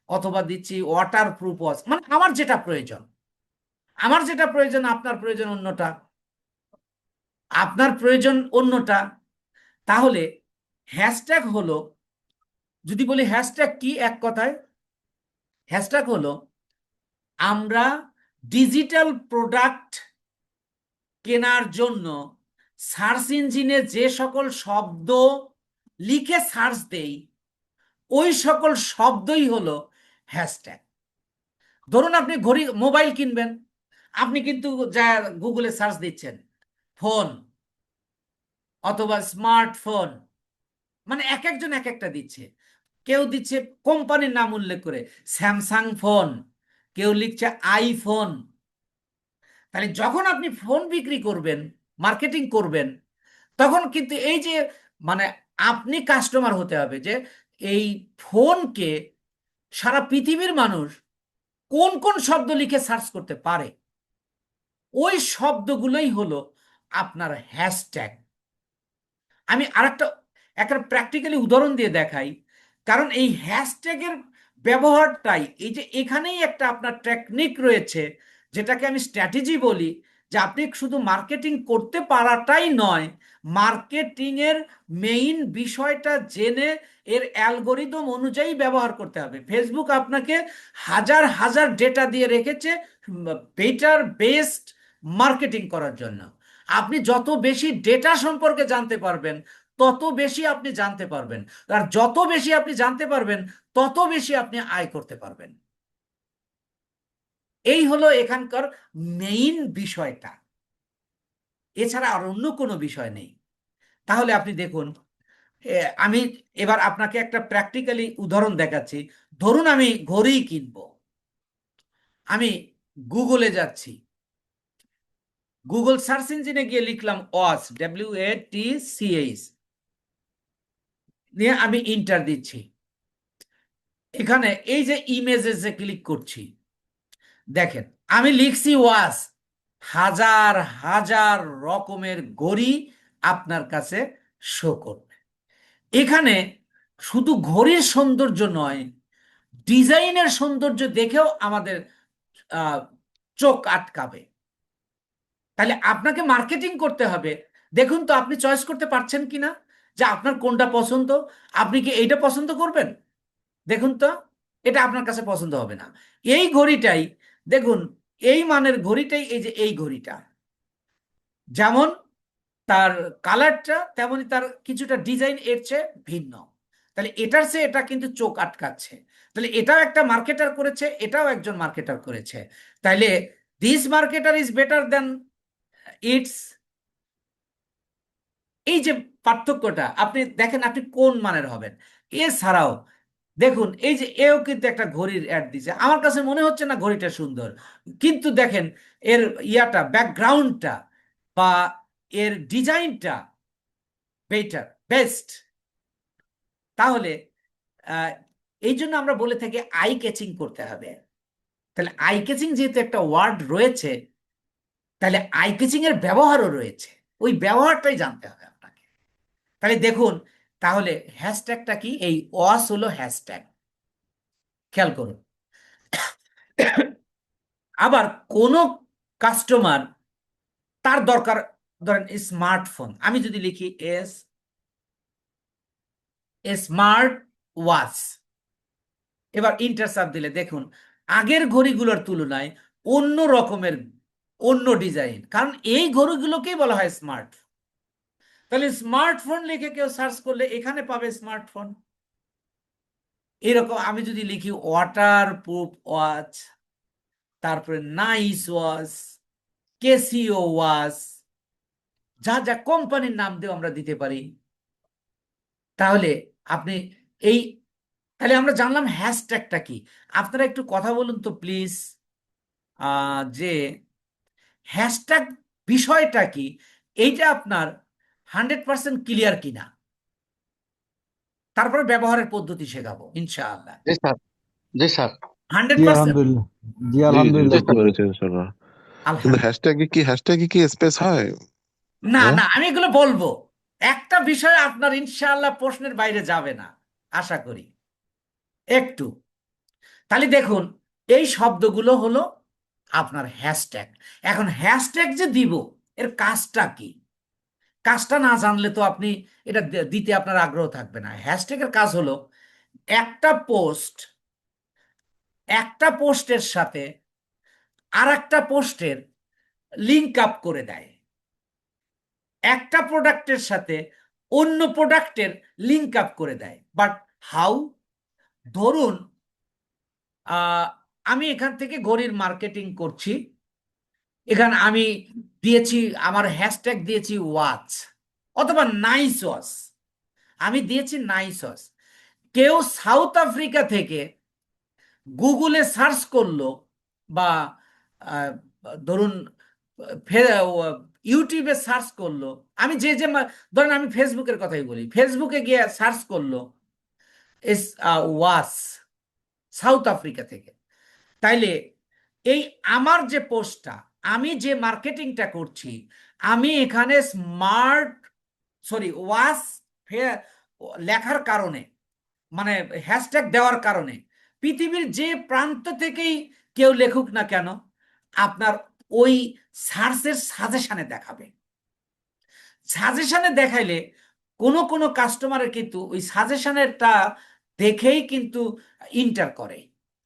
অথবা দিচ্ছি ওয়াটার প্রুফ ওয়াচ। মানে আমার যেটা প্রয়োজন, আমার যেটা প্রয়োজন আপনার প্রয়োজন অন্যটা, আপনার প্রয়োজন অন্যটা। তাহলে হ্যাশট্যাগ হলো যদি বলি হ্যাশট্যাগ কি, এক কথায় হ্যাশট্যাগ হলো আমরা ডিজিটাল প্রোডাক্ট কেনার জন্য সার্চ ইঞ্জিনে যে সকল শব্দ লিখে সার্চ দেই ওই সকল শব্দই হলো হ্যাশট্যাগ। ধরুন আপনি ঘড়ি মোবাইল কিনবেন, আপনি কিন্তু যা গুগলে সার্চ দিচ্ছেন ফোন অথবা স্মার্টফোন, মানে এক একজন এক একটা দিচ্ছে। কেউ দিচ্ছে কোম্পানির নাম উল্লেখ করে স্যামসাং ফোন, কেউ লিখছে আইফোন। তাহলে যখন আপনি ফোন বিক্রি করবেন, মার্কেটিং করবেন, তখন কিন্তু এই যে মানে আপনি কাস্টমার হতে হবে যে এই ফোনকে সারা পৃথিবীর মানুষ কোন কোন শব্দ লিখে সার্চ করতে পারে, ওই শব্দগুলোই হলো আপনার হ্যাশট্যাগ। আমি আরেকটা একটা প্র্যাকটিক্যালি উদাহরণ দিয়ে দেখাই, কারণ এই হ্যাশট্যাগের ব্যবহারটাই এই যে এখানেই একটা আপনার টেকনিক রয়েছে, যেটাকে আমি স্ট্র্যাটেজি বলি, যে আপনি শুধু মার্কেটিং করতে পারাটাই নয়, মার্কেটিংয়ের মেইন বিষয়টা জেনে এর অ্যালগোরিদম অনুযায়ী ব্যবহার করতে হবে। ফেসবুক আপনাকে হাজার হাজার ডেটা দিয়ে রেখেছে বেটার বেস্ট মার্কেটিং করার জন্য। আপনি যত বেশি ডেটা সম্পর্কে জানতে পারবেন তত বেশি আপনি জানতে পারবেন, আর যত বেশি আপনি জানতে পারবেন তত বেশি আপনি আয় করতে পারবেন। এই হলো এখানকার মেইন বিষয়টা, এছাড়া আর অন্য কোনো বিষয় নেই। তাহলে আপনি দেখুন, আমি এবার আপনাকে একটা প্র্যাকটিক্যালি উদাহরণ দেখাচ্ছি। ধরুন আমি ঘড়ি কিনবো, আমি গুগলে যাচ্ছি, গুগল সার্চ ইঞ্জিনে গিয়ে লিখলাম ওয়াচ, WATCH, নিয়ে আমি ইন্টার দিচ্ছি। এখানে এই যে ইমেজে যে ক্লিক করছি, দেখেন আমি লিখছি ওয়াচ, হাজার হাজার রকমের ঘড়ি আপনার কাছে শো করবে। এখানে শুধু ঘড়ির সৌন্দর্য নয়, ডিজাইনের সৌন্দর্য দেখেও আমাদের আহ, চোখ আটকাবে। তাহলে আপনাকে মার্কেটিং করতে হবে। দেখুন তো আপনি চয়েস করতে পারছেন কিনা যে আপনার কোনটা পছন্দ। আপনি কি এইটা পছন্দ করবেন? দেখুন তো, এটা আপনার কাছে পছন্দ হবে না। এই ঘড়িটাই দেখুন, এই মানের ঘড়িটাই, এই যে এই ঘড়িটা, যেমন তার কালারটা তেমনি তার কিছুটা ডিজাইন এর চেয়ে ভিন্ন। তাহলে এটার চেয়ে এটা কিন্তু চোখ আটকাচ্ছে। তাহলে এটাও একটা মার্কেটার করেছে, এটাও একজন মার্কেটার করেছে। তাইলে this marketer is better then it's. এই যে পার্থক্যটা আপনি দেখেন, আপনি কোন মানের হবেন। এছাড়াও দেখুন, এই যে এও কিন্তু একটা ঘড়ির অ্যাড দিছে, আমার কাছে মনে হচ্ছে না ঘড়িটা সুন্দর, কিন্তু দেখেন এর ইয়াটা, ব্যাকগ্রাউন্ডটা বা এর ডিজাইনটা বেটার বেস্ট। তাহলে আহ, এই জন্য আমরা বলে থাকি আই ক্যাচিং করতে হবে। তাহলে আই ক্যাচিং যেহেতু একটা ওয়ার্ড রয়েছে, তাহলে আই ক্যাচিং এর ব্যবহারও রয়েছে, ওই ব্যবহারটাই জানতে হবে আপনাকে। তাহলে দেখুন, তাহলে হ্যাশট্যাগটা কি? এই ওয়াস হলো হ্যাশট্যাগ, খেয়াল করুন। আবার কোন কাস্টমার, তার দরকার ধরেন স্মার্টফোন, আমি যদি লিখি স্মার্ট ওয়াচ, এবার ইন্টারসাপ দিলে দেখুন আগের ঘড়িগুলোর তুলনায় অন্য রকমের, অন্য ডিজাইন, কারণ এই ঘড়িগুলোকেই বলা হয় স্মার্ট। তাহলে স্মার্টফোন লিখে কেউ সার্চ করলে এখানে পাবে স্মার্টফোন। এরকম আমি যদি লিখি ওয়াটার প্রুফ ওয়াচ, তারপরে নাইস ওয়াচ, কেসিও ওয়াচ, যা যা কোম্পানির নাম দিয়ে আমরা দিতে পারি, তাহলে আপনি এই, তাহলে আমরা জানলাম হ্যাশট্যাগটা কি। আপনারা একটু কথা বলুন তো প্লিজ, যে হ্যাশট্যাগ বিষয়টা কি, এইটা আপনার 100% ক্লিয়ার কিনা। তারপরে ব্যবহারের পদ্ধতি শেখাবো ইনশাআল্লাহ। জি স্যার, জি স্যার। জি 100%। আলহামদুলিল্লাহ। জি জি জি আলহামদুলিল্লাহ। বুঝতে পেরেছি ইনশাল্লাহ। কিন্তু আলহামদুলিল্লাহ। হ্যাশট্যাগে কি স্পেস হয়? না হ্যাঁ, না, আমি এগুলো বলবো, একটা বিষয় আপনার ইনশাআল্লাহ প্রশ্নের বাইরে যাবে না, আশা করি একটু। তাহলে দেখুন, এই শব্দগুলো হলো আপনার হ্যাশট্যাগ। এখন হ্যাশট্যাগ যে দিব, এর কাজটা কি? কাজটা না জানলে তো আপনি এটা দিতে আপনার আগ্রহ থাকবে না। হ্যাশট্যাগের কাজ হলো একটা পোস্টের সাথে আর একটা পোস্টের লিঙ্ক আপ করে দেয়, একটা প্রোডাক্টের সাথে অন্য প্রোডাক্টের লিঙ্ক আপ করে দেয়। But how? ধরুন আমি এখান থেকে ঘড়ির মার্কেটিং করছি, এখানে আমি দিয়েছি, আমার হ্যাশট্যাগ দিয়েছি ওয়াচ অথবা নাইস ওয়াচ, আমি দিয়েছি নাইস ওয়াচ। কেউ সাউথ আফ্রিকা থেকে গুগলে সার্চ করলো বা আহ, ধরুন ইউটিউবে সার্চ করলো, আমি ধরেন আমি ফেসবুকের কথাই বলি, ফেসবুকে গিয়ে সার্চ করলো এস ওয়াচ সাউথ আফ্রিকা থেকে, তাইলে এই আমার যে পোস্টটা, আমি যে মার্কেটিংটা করছি, আমি এখানে ওয়াচ লেখার কারণে, মানে হ্যাশট্যাগ দেওয়ার কারণে পৃথিবীর যে প্রান্ত থেকেই কেউ লেখুক না কেন, আপনার ওই সার্চের সাজেশনে দেখাবে। সাজেশনে দেখাইলে কোনো কোনো কাস্টমারের কিন্তু ওই সাজেশনেরটা দেখেই কিন্তু ইন্টার করে,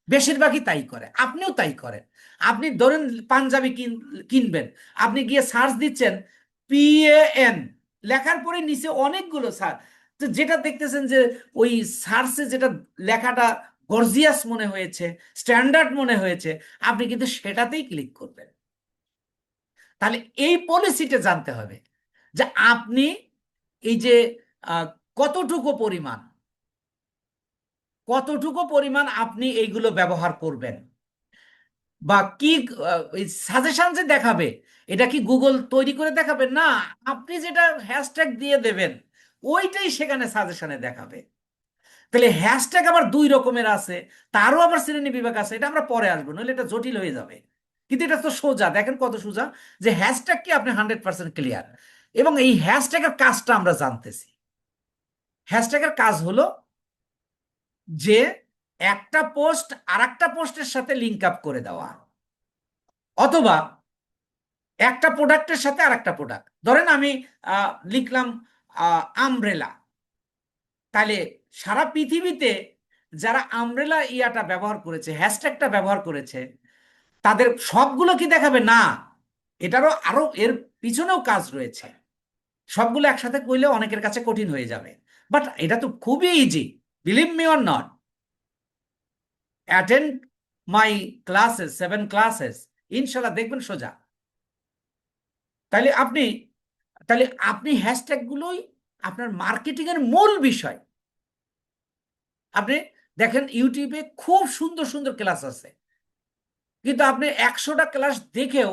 বেশিরভাগই তাই করে, আপনিও তাই করেন। আপনি ধরেন পাঞ্জাবি কিনবেন, আপনি গিয়ে সার্চ দিচ্ছেন PAN, লেখার পরে নিচে অনেকগুলো সার্চ, তো যেটা দেখতেছেন যে ওই সার্চে যেটা লেখাটা গর্জিয়াস মনে হয়েছে, স্ট্যান্ডার্ড মনে হয়েছে, আপনি কিন্তু সেটাতেই ক্লিক করবেন। তাহলে এই পলিসিটা জানতে হবে যে আপনি এই যে আহ, কতটুকু পরিমাণ কতটুকু পরিমাণ আপনি এইগুলো ব্যবহার করবেন, বা কি সাজেশন যে দেখাবে, এটা কি গুগল তৈরি করে দেখাবে না, আপনি যেটা হ্যাশট্যাগ দিয়ে দেবেন ওইটাই সেখানে সাজেশনে দেখাবে। তাহলে হ্যাশট্যাগ আবার দুই রকমের আছে, তারও আবার শ্রেণী বিভাগ আছে, এটা আমরা পরে আসবো, নইলে এটা জটিল হয়ে যাবে। কিন্তু এটা তো সোজা, দেখেন কত সোজা, যে হ্যাশট্যাগ কি আপনি 100% ক্লিয়ার। এবং এই হ্যাশট্যাগের কাজটা আমরা জানতেছি। হ্যাশট্যাগের কাজ হলো যে একটা পোস্ট আর একটা পোস্টের সাথে লিঙ্ক আপ করে দেওয়া, অথবা একটা প্রোডাক্টের সাথে আর একটা প্রোডাক্ট, ধরেন আমি লিখলাম আমব্রেলা, তাহলে সারা পৃথিবীতে যারা আমব্রেলা ইয়াটা ব্যবহার করেছে, হ্যাশট্যাগটা ব্যবহার করেছে, তাদের সবগুলো কি দেখাবে না, এটারও আরো এর পিছনেও কাজ রয়েছে। সবগুলো একসাথে কইলে অনেকের কাছে কঠিন হয়ে যাবে, বাট এটা তো খুবই easy, believe me or not, attend my classes, 7 classes, ইনশাল্লাহ দেখবেন সোজা। তাহলে আপনি হ্যাশট্যাগ গুলোই আপনার মার্কেটিং এর মূল বিষয়। আপনি দেখেন ইউটিউবে খুব সুন্দর সুন্দর ক্লাস আছে, কিন্তু আপনি 100টা ক্লাস দেখেও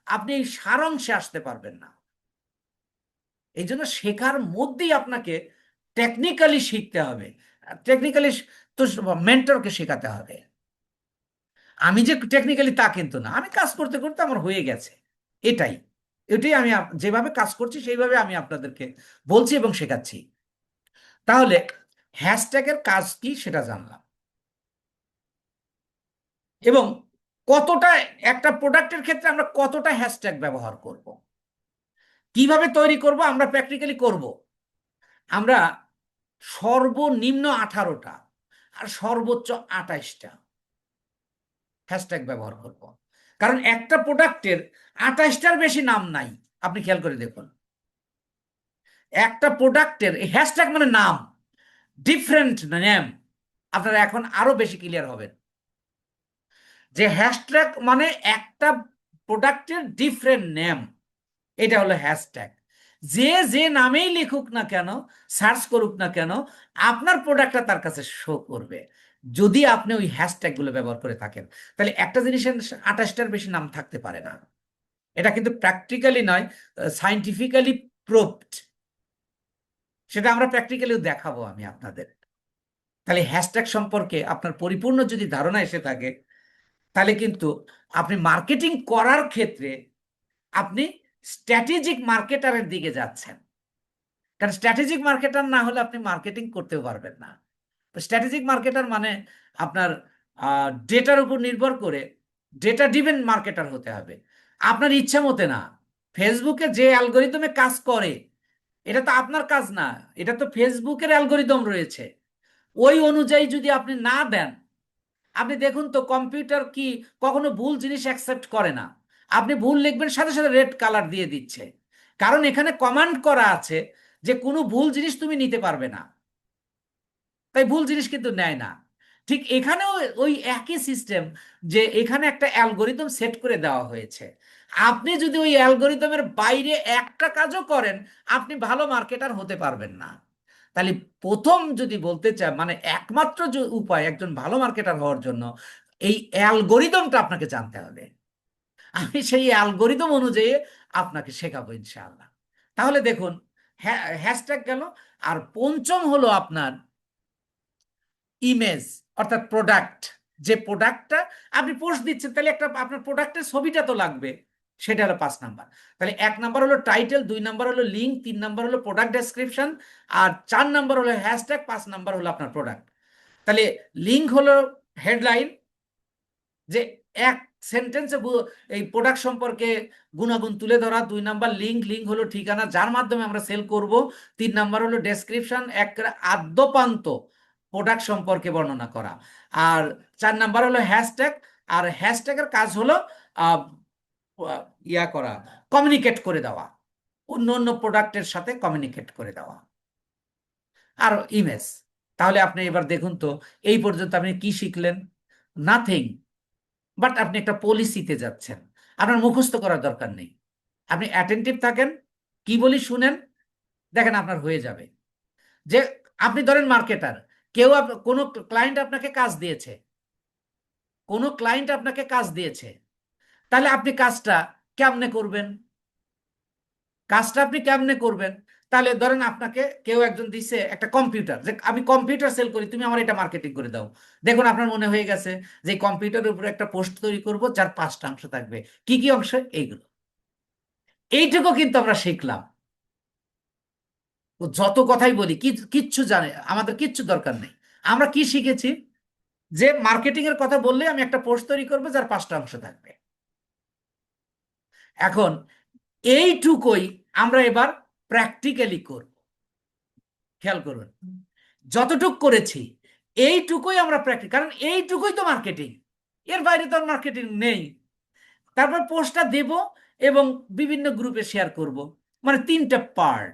আপনি এই সারাংশে আসতে পারবেন না। এই জন্য শেখার মধ্যেই আপনাকে টেকনিক্যালি শিখতে হবে, টেকনিক্যালি তো মেন্টরকে শেখাতে হবে। আমি যে টেকনিক্যালি তা কিন্তু না, আমি কাজ করতে করতে আমার হয়ে গেছে, এটাই এটাই আমি যেভাবে কাজ করছি সেইভাবে আমি আপনাদেরকে বলছি এবং শেখাচ্ছি। তাহলে হ্যাশট্যাগের কাজ কি সেটা জানলাম, এবং কতটা একটা প্রোডাক্টের ক্ষেত্রে আমরা কতটা হ্যাশট্যাগ ব্যবহার করব, কিভাবে তৈরি করব, আমরা প্র্যাকটিক্যালি করব। আমরা সর্বনিম্ন 18টা আর সর্বোচ্চ 28টা হ্যাশট্যাগ ব্যবহার করব, কারণ একটা প্রোডাক্টের 28টার বেশি নাম নাই। আপনি খেয়াল করে দেখুন, একটা প্রোডাক্টের হ্যাশট্যাগ মানে নাম, ডিফারেন্ট নেম। আপনারা এখন আরো বেশি ক্লিয়ার হবেন যে হ্যাশট্যাগ মানে একটা প্রোডাক্টের ডিফারেন্ট নেম, এটা হলো হ্যাশট্যাগ। যে যে নামেই লিখুক না কেন, সার্চ করুক না কেন, আপনার প্রোডাক্টটা তার কাছে শো করবে যদি আপনি ওই হ্যাশট্যাগ গুলো ব্যবহার করে থাকেন। তাহলে একটা জিনিসের 28টার বেশি নাম থাকতে পারে না, এটা কিন্তু প্র্যাকটিক্যালি নয়, সাইন্টিফিক্যালি প্রুভড। সেটা আমরা প্র্যাকটিক্যালিও দেখাবো আমি আপনাদের। তাহলে হ্যাশট্যাগ সম্পর্কে আপনার পরিপূর্ণ যদি ধারণা এসে থাকে, তাহলে কিন্তু আপনি মার্কেটিং করার ক্ষেত্রে আপনি স্ট্র্যাটেজিক মার্কেটারের দিকে যাচ্ছেন। কারণ স্ট্র্যাটেজিক মার্কেটার না হলে আপনি মার্কেটিং করতেও পারবেন না। স্ট্র্যাটেজিক মার্কেটার মানে আপনার ডেটার উপর নির্ভর করে ডেটা ডিভেন মার্কেটার হতে হবে, আপনার ইচ্ছা মতে না। ফেসবুকে যে অ্যালগোরিদমে কাজ করে এটা তো আপনার কাজ না, এটা তো ফেসবুকের অ্যালগোরিদম রয়েছে। ওই অনুযায়ী যদি আপনি না দেন, আপনি দেখুন তো কম্পিউটার কি কখনো ভুল জিনিস অ্যাকসেপ্ট করে না। আপনি ভুল লিখবেন, সাথে সাথে রেড কালার দিয়ে দিচ্ছে, কারণ এখানে কমান্ড করা আছে যে কোনো ভুল জিনিস তুমি নিতে পারবে না, তাই ভুল জিনিস কিন্তু নেয় না। ঠিক এখানেও ওই একই সিস্টেম, যে এখানে একটা অ্যালগোরিদম সেট করে দেওয়া হয়েছে। আপনি যদি ওই অ্যালগোরিদমের বাইরে একটা কাজও করেন, আপনি ভালো মার্কেটার হতে পারবেন না। তাহলে প্রথম যদি বলতে চাই, মানে একমাত্র যে উপায় একজন ভালো মার্কেটার হওয়ার জন্য, এই অ্যালগোরিদমটা আপনাকে জানতে হবে। আমি সেই অ্যালগোরিদম অনুযায়ী আপনাকে শেখাবো ইনশাআল্লাহ। তাহলে দেখুন, হ্যাশট্যাগ গেল। আর পঞ্চম হলো আপনার ইমেজ, অর্থাৎ প্রোডাক্ট। যে প্রোডাক্টটা আপনি পোস্ট দিচ্ছেন, তাহলে একটা আপনার প্রোডাক্টের ছবিটা তো লাগবে, সেটা হলো 5 নাম্বার। তাহলে 1 নাম্বার হলো টাইটেল, 2 নাম্বার হলো লিঙ্ক, 3 নাম্বার হলো প্রোডাক্ট ডেসক্রিপশন, আর 4 নাম্বার হলো হ্যাশট্যাগ, 5 নাম্বার হলো আপনার প্রোডাক্ট। তাহলে লিঙ্ক হলো হেডলাইন, যে এক সেন্টেন্সে এই প্রোডাক্ট সম্পর্কে গুণাগুণ তুলে ধরা। 2 নাম্বার লিঙ্ক, লিঙ্ক হলো ঠিকানা যার মাধ্যমে আমরা সেল করব। 3 নাম্বার হলো ডেসক্রিপশন, এক আদ্যপান্ত প্রোডাক্ট সম্পর্কে বর্ণনা করা। আর 4 নাম্বার হলো হ্যাশট্যাগ, আর হ্যাশট্যাগের কাজ হলো আহ, ইয়া করা, কমিউনিকেট করে দেওয়া, অন্য অন্য প্রোডাক্টের সাথে কমিউনিকেট করে দেওয়া। আর ইমেজ। তাহলে আপনি এবার দেখুন তো, এই পর্যন্ত আপনি কি শিখলেন? নাথিং, বাট আপনি একটা পলিসিতে যাচ্ছেন। আপনার মুখস্থ করার দরকার নেই, আপনি অ্যাটেন্টিভ থাকেন, কি বলি শুনেন, দেখেন আপনার হয়ে যাবে। যে আপনি ধরেন মার্কেটার, কোনো ক্লায়েন্ট আপনাকে কাজ দিয়েছে, কোনো ক্লায়েন্ট আপনাকে কাজ দিয়েছে, তাহলে আপনি কাজটা কেমনে করবেন? কাজটা আপনি কেমনে করবেন? তাহলে ধরেন আপনাকে কেউ একজন দিছে একটা কম্পিউটার, যে আমি কম্পিউটার সেল করি, তুমি আমার এটা মার্কেটিং করে দাও। দেখুন আপনার মনে হয়ে গেছে যে কম্পিউটারের উপরে একটা পোস্ট তৈরি করব, যার 5টা অংশ থাকবে। কি কি অংশ? এইগুলো। এইটুকু কিন্তু আমরা শিখলাম। ও যত কথাই বলি, কিচ্ছু জানে আমাদের কিচ্ছু দরকার নেই। আমরা কি শিখেছি? যে মার্কেটিং এর কথা বললে আমি একটা পোস্ট তৈরি করবো যার 5টা অংশ থাকবে। এখন এইটুকুই আমরা এবার প্র্যাকটিক্যালি করব। খেয়াল করুন, যতটুক করেছি এইটুকুই আমরা প্র্যাকটিস, কারণ এইটুকুই তো মার্কেটিং, এর বাইরে তো মার্কেটিং নেই। তারপর পোস্টটা দেব এবং বিভিন্ন গ্রুপে শেয়ার করব, মানে 3টা পার্ট।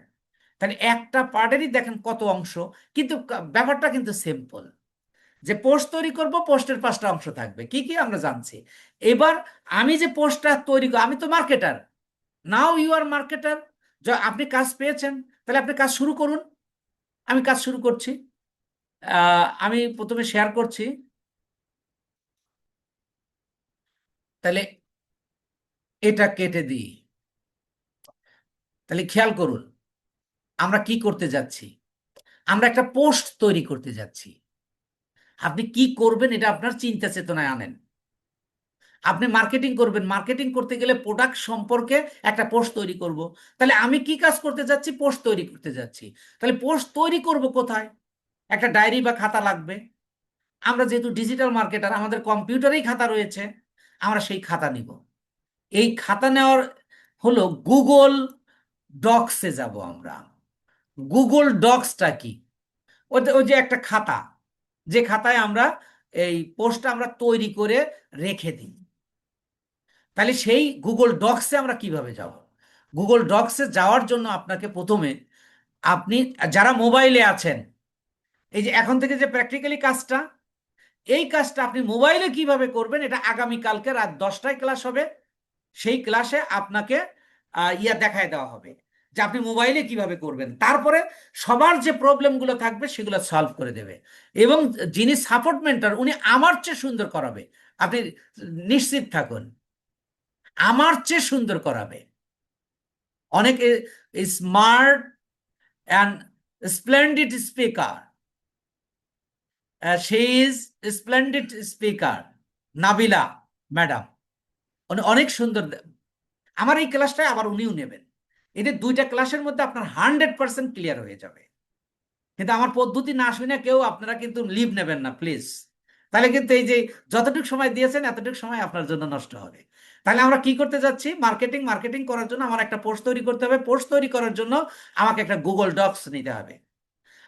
তাহলে একটা পার্টেরই দেখেন কত অংশ, কিন্তু ব্যাপারটা কিন্তু সিম্পল। যে পোস্ট তৈরি করব, পোস্টের 5টা অংশ থাকবে, কি কি আমরা জানছি। এবার আমি যে পোস্টটা তৈরি আমি তো marketer, now you are marketer. আপনি কাজ পেয়েছেন, তাহলে আপনি কাজ শুরু করুন। আমি কাজ শুরু করছি। আমি প্রথমে শেয়ার করছি। তাহলে এটা কেটে দিই। তাহলে খেয়াল করুন, আমরা কি করতে যাচ্ছি? আমরা একটা পোস্ট তৈরি করতে যাচ্ছি। আপনি কি করবেন এটা আপনার চিন্তা চেতনায় আনেন। আপনি মার্কেটিং করবেন, মার্কেটিং করতে গেলে প্রোডাক্ট সম্পর্কে একটা পোস্ট তৈরি করব। তাহলে আমি কি কাজ করতে যাচ্ছি? পোস্ট তৈরি করতে যাচ্ছি। তাহলে পোস্ট তৈরি করব কোথায়? একটা ডায়েরি বা খাতা লাগবে। আমরা যেহেতু ডিজিটাল মার্কেটার, আমাদের কম্পিউটারেই খাতা রয়েছে, আমরা সেই খাতা নিব। এই খাতা নেওয়ার হলো গুগল ডক্সে যাব আমরা। গুগল ডক্সটা কি? ওই যে একটা খাতা, যে খাতায় আমরা এই পোস্টটা আমরা তৈরি করে রেখে দিই। তাহলে সেই গুগল ডক্সে আমরা কিভাবে যাব? গুগল ডক্সে যাওয়ার জন্য আপনাকে প্রথমে, আপনি যারা মোবাইলে আছেন, এই যে এখন থেকে যে প্র্যাকটিক্যালি কাজটা, এই কাজটা আপনি মোবাইলে কিভাবে করবেন, এটা আগামী কালকে রাত 10টায় ক্লাস হবে। সেই ক্লাসে আপনাকে দেখায় দেওয়া হবে যে আপনি মোবাইলে কিভাবে করবেন। তারপরে সবার যে প্রবলেমগুলো থাকবে সেগুলো সলভ করে দেবে। এবং যিনি সাপোর্ট মেন্টর, উনি আমার চেয়ে সুন্দর করাবে, আপনি নিশ্চিত থাকুন, আমার চেয়ে সুন্দর করাবে। অনেক smart and splendid speaker, she is splendid speaker, Nabila madam. উনি অনেক সুন্দর। আমার এই ক্লাসটাই আবার উনিও নেবেন। এদের 2টা ক্লাসের মধ্যে আপনার 100% ক্লিয়ার হয়ে যাবে। কিন্তু আমার পদ্ধতি না শুনে কেউ আপনারা কিন্তু লিভ নেবেন না প্লিজ। তাহলে কিন্তু এই যে যতটুকু সময় দিয়েছেন, এতটুকু সময় আপনার জন্য নষ্ট হবে। তাহলে আমরা কি করতে যাচ্ছি? মার্কেটিং। মার্কেটিং করার জন্য আমার একটা পোস্ট তৈরি করতে হবে, পোস্ট তৈরি করার জন্য আমাকে একটা গুগল ডক্স নিতে হবে।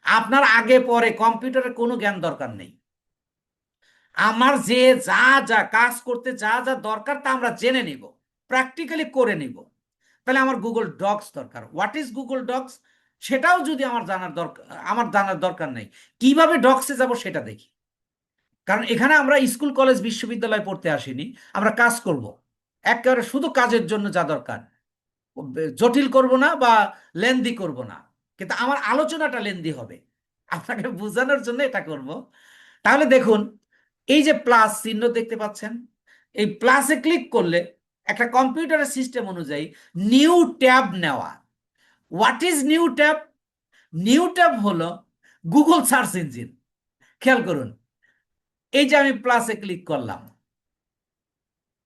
আপনার আগে পরে কম্পিউটারের কোনো জ্ঞান দরকার নেই। আমার যে যা যা কাজ করতে যা যা দরকার তা আমরা জেনে নিব, প্র্যাকটিক্যালি করে নিব। তাহলে আমার গুগল ডকস দরকার। হোয়াট ইজ গুগল ডকস সেটাও যদি আমার জানার দরকার নেই, কিভাবে ডকসে যাব সেটা দেখি। কারণ এখানে আমরা স্কুল কলেজ বিশ্ববিদ্যালয় পড়তে আসিনি, আমরা কাজ করব একেবারে শুধু কাজের জন্য যা দরকার। জটিল করব না বা লেন্দি করব না, কিন্তু আমার আলোচনাটা লেন্দি হবে, আপনাকে বোঝানোর জন্য এটা করব। তাহলে দেখুন, এই যে প্লাস চিহ্ন দেখতে পাচ্ছেন, এই প্লাসে ক্লিক করলে একটা কম্পিউটারের সিস্টেম অনুযায়ী নিউ ট্যাব নেওয়া। What is new tab? New tab হলো গুগল সার্চ ইঞ্জিন। খেয়াল করুন, এই যে আমি প্লাসে ক্লিক করলাম,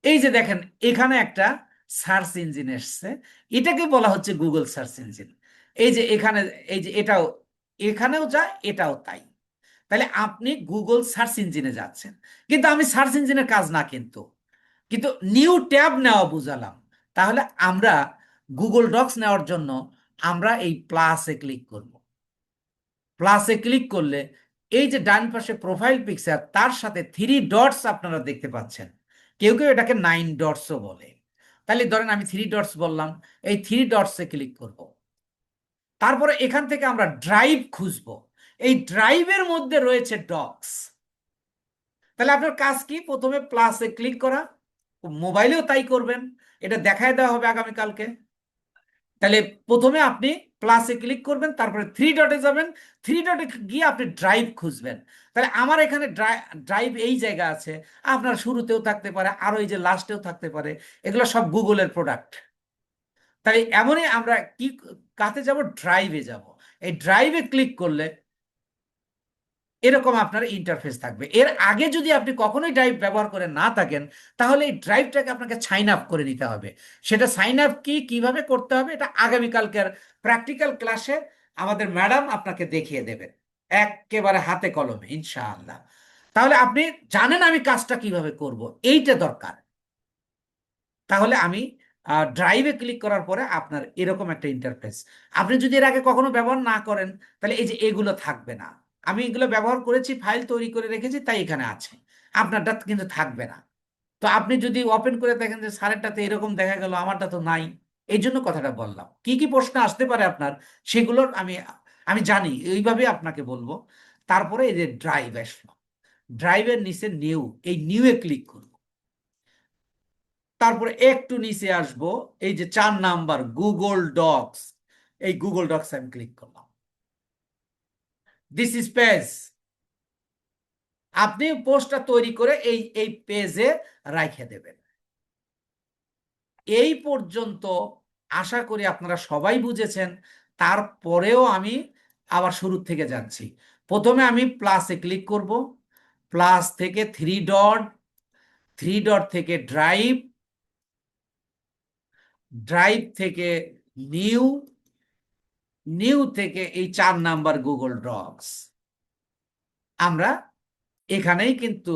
এই যে দেখেন এখানে একটা সার্চ ইঞ্জিন এসছে, এটাকে বলা হচ্ছে গুগল সার্চ ইঞ্জিন। এই যে এখানে, এই যে এটাও এখানেও যা, এটাও তাই। তাহলে আপনি গুগল সার্চ ইঞ্জিনে যাচ্ছেন, কিন্তু আমি সার্চ ইঞ্জিনের কাজ না, কিন্তু কিন্তু নিউ ট্যাব নেওয়া বুঝালাম। তাহলে আমরা গুগল ডক্স নেওয়ার জন্য আমরা এই প্লাসে ক্লিক করব। প্লাসে ক্লিক করলে এই যে ডান পাশে প্রোফাইল পিকচার, তার সাথে 3 ডটস আপনারা দেখতে পাচ্ছেন। কেউ কেউ এটাকে 9 ডটসও বলে। তাহলে ধরেন আমি 3 ডটস বললাম, এই 3 ডটসে ক্লিক করব। তারপরে এখান থেকে আমরা ড্রাইভ খুঁজবো। এই ড্রাইভের মধ্যে রয়েছে ডক্স। তাহলে আপনার কাজ কি? প্রথমে প্লাসে ক্লিক করা, মোবাইলেও তাই করবেন, এটা দেখায় দেওয়া হবে আগামীকালকে। তাহলে প্রথমে আপনি প্লাসে ক্লিক করবেন, তারপরে 3 ডটে যাবেন, 3 ডটে গিয়ে আপনি ড্রাইভ খুঁজবেন। তাহলে আমার এখানে ড্রাইভ এই জায়গা আছে, আপনার শুরুতেও থাকতে পারে, আরো এই যে লাস্টেও থাকতে পারে, এগুলো সব গুগলের প্রোডাক্ট। তাই এমনই আমরা কি কাতে যাব? ড্রাইভে যাব। এই ড্রাইভে ক্লিক করলে এরকম আপনার ইন্টারফেস থাকবে। এর আগে যদি আপনি কখনোই ড্রাইভ ব্যবহার করে না থাকেন, তাহলে এই ড্রাইভটাকে আপনাকে সাইন আপ করে নিতে হবে। সেটা সাইন আপ কিভাবে করতে হবে, এটা আগামীকালকের প্র্যাকটিক্যাল ক্লাসে আমাদের ম্যাডাম আপনাকে দেখিয়ে দেবেন, একেবারে হাতে কলমে ইনশাআল্লাহ। তাহলে আপনি জানেন আমি কাজটা কিভাবে করব, এইটা দরকার। তাহলে আমি ড্রাইভে ক্লিক করার পরে আপনার এরকম একটা ইন্টারফেস। আপনি যদি এর আগে কখনো ব্যবহার না করেন, তাহলে এই যে এগুলো থাকবে না। আমি এগুলো ব্যবহার করেছি, ফাইল তৈরি করে রেখেছি, তাই এখানে আছে, আপনারটা কিন্তু থাকবে না। তো আপনি যদি ওপেন করে দেখেন যে স্যারেরটাতে এরকম দেখা গেল, আমারটা তো নাই, এই জন্য কথাটা বললাম। কি কি প্রশ্ন আসতে পারে আপনার, সেগুলোর আমি আমি জানি, এইভাবে আপনাকে বলবো। তারপরে এই যে ড্রাইভ আসলো, ড্রাইভের নিচে নিউ, এই নিউ এ ক্লিক করব। তারপরে একটু নিচে আসব, এই যে 4 নাম্বার গুগল ডক্স, এই গুগল ডক্স আমি ক্লিক করলাম। This is page. আপনি পোস্টটা তৈরি করে এই এই পেজে রাখে দেবেন। এই পর্যন্ত আশা করি আপনারা সবাই বুঝেছেন। তারপরেও আমি আবার শুরু থেকে যাচ্ছি। প্রথমে আমি প্লাসে ক্লিক করব, প্লাস থেকে 3 ডট, 3 ডট থেকে ড্রাইভ, ড্রাইভ থেকে নিউ, নিউ থেকে এই 4 নাম্বার গুগল ডক্স। আমরা এখানেই কিন্তু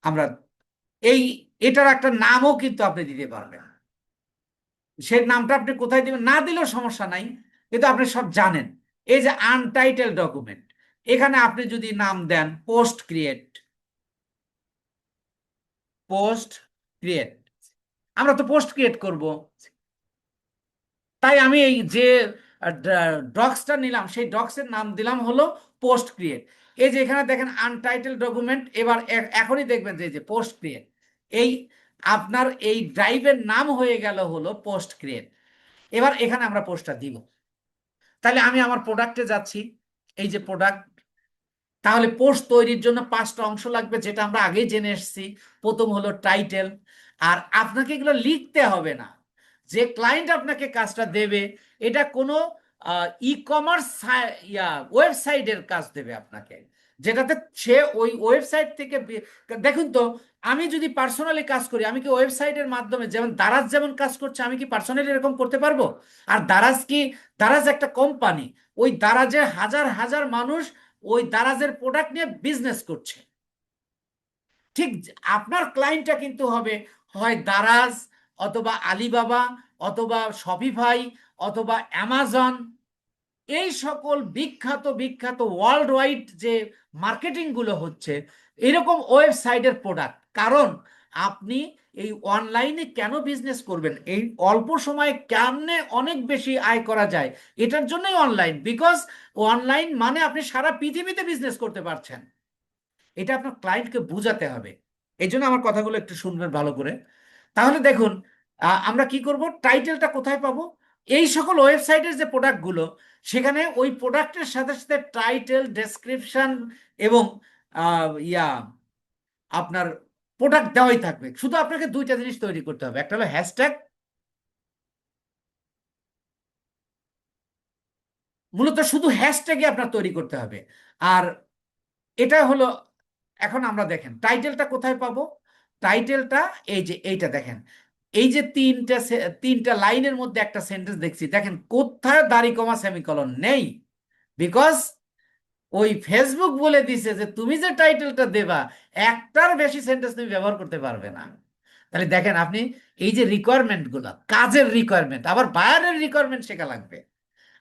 আমরা এই এটার একটা নামও কিন্তু আপনি দিতে পারবেন। সেই নামটা আপনি কোথায় দিবেন না দিলেও সমস্যা নাই, কিন্তু আপনি সব জানেন। এই যে আনটাইটেল ডকুমেন্ট, এখানে আপনি যদি নাম দেন পোস্ট ক্রিয়েট, পোস্ট ক্রিয়েট, আমরা তো পোস্ট ক্রিয়েট করব। তাই আমি এই যে ডক্সটা নিলাম, সেই ডক্সের নাম দিলাম হলো পোস্ট ক্রিয়েট। এই যে এখানে দেখেন আনটাইটেল ডকুমেন্ট, এবার এখনই দেখবেন যে যে পোস্ট ক্রিয়েট, এই আপনার এই ড্রাইভের নাম হয়ে গেল হলো পোস্ট ক্রিয়েট। এবার এখানে আমরা পোস্টটা দিব। তাহলে আমি আমার প্রোডাক্টে যাচ্ছি, এই যে প্রোডাক্ট। তাহলে পোস্ট তৈরির জন্য 5টা অংশ লাগবে, যেটা আমরা আগেই জেনে এসেছি। প্রথম হলো টাইটেল, আর আপনাকে এগুলো লিখতে হবে না। যে ক্লায়েন্ট আপনাকে কাজটা দেবে, এটা কোনো ই কমার্স ওয়েবসাইটের কাজ দেবে আপনাকে, যেটাতে সে ওই ওয়েবসাইট থেকে দেখুন তো, আমি যদি পার্সোনালি কাজ করি, আমি কি ওয়েবসাইটের মাধ্যমে, যেমন দারাজ যেমন কাজ করছে, আমি কি পার্সোনালি এরকম করতে পারবো? আর দারাজ কি, দারাজ একটা কোম্পানি, ওই দারাজে হাজার হাজার মানুষ ওই দারাজের প্রোডাক্ট নিয়ে বিজনেস করছে। ঠিক আপনার ক্লায়েন্টটা কিন্তু হবে হয় দারাজ, অথবা আলিবাবা, অথবা শপিফাই, অথবা অ্যামাজন, এই সকল বিখ্যাত বিখ্যাত ওয়ার্ল্ড ওয়াইড যে মার্কেটিং গুলো হচ্ছে এরকম ওয়েবসাইটের প্রোডাক্ট। কারণ আপনি এই অনলাইনে কেন বিজনেস করবেন, এই অল্প সময়ে কেমনে অনেক বেশি আয় করা যায়, এটার জন্যই অনলাইন। বিকজ অনলাইন মানে আপনি সারা পৃথিবীতে বিজনেস করতে পারছেন। এটা আপনার ক্লায়েন্টকে বুঝাতে হবে। এই জন্য আমার কথাগুলো একটু শুনবেন ভালো করে। তাহলে দেখুন আমরা কি করব, টাইটেলটা কোথায় পাবো? এই সকল ওয়েবসাইটের যে প্রোডাক্টগুলো, সেখানে ওই প্রোডাক্টের সাথে সাথে টাইটেল, ডেসক্রিপশন এবং আপনার প্রোডাক্ট দেওয়াই থাকবে। শুধু আপনাকে দুইটা জিনিস তৈরি করতে হবে, একটা হলো হ্যাশট্যাগ, মূলত শুধু হ্যাশট্যাগে আপনার তৈরি করতে হবে। আর এটা হলো, এখন আমরা দেখেন টাইটেলটা কোথায় পাবো। টাইটেলটা এই যে এইটা দেখেন, এই যে তিনটা লাইনের মধ্যে একটা সেন্টেন্স দেখছি, দেখেন কোথায় দাড়ি কমা সেমিকলন নেই। বিকজ ওই ফেসবুক বলে দিছে যে তুমি যে টাইটেলটা দেবা একটার বেশি সেন্টেন্স তুমি ব্যবহার করতে পারবে না। তাহলে দেখেন আপনি এই যে রিকোয়ারমেন্ট গুলা, কাজের রিকোয়ারমেন্ট, আবার বায়ারের রিকোয়ারমেন্ট শেখা লাগবে।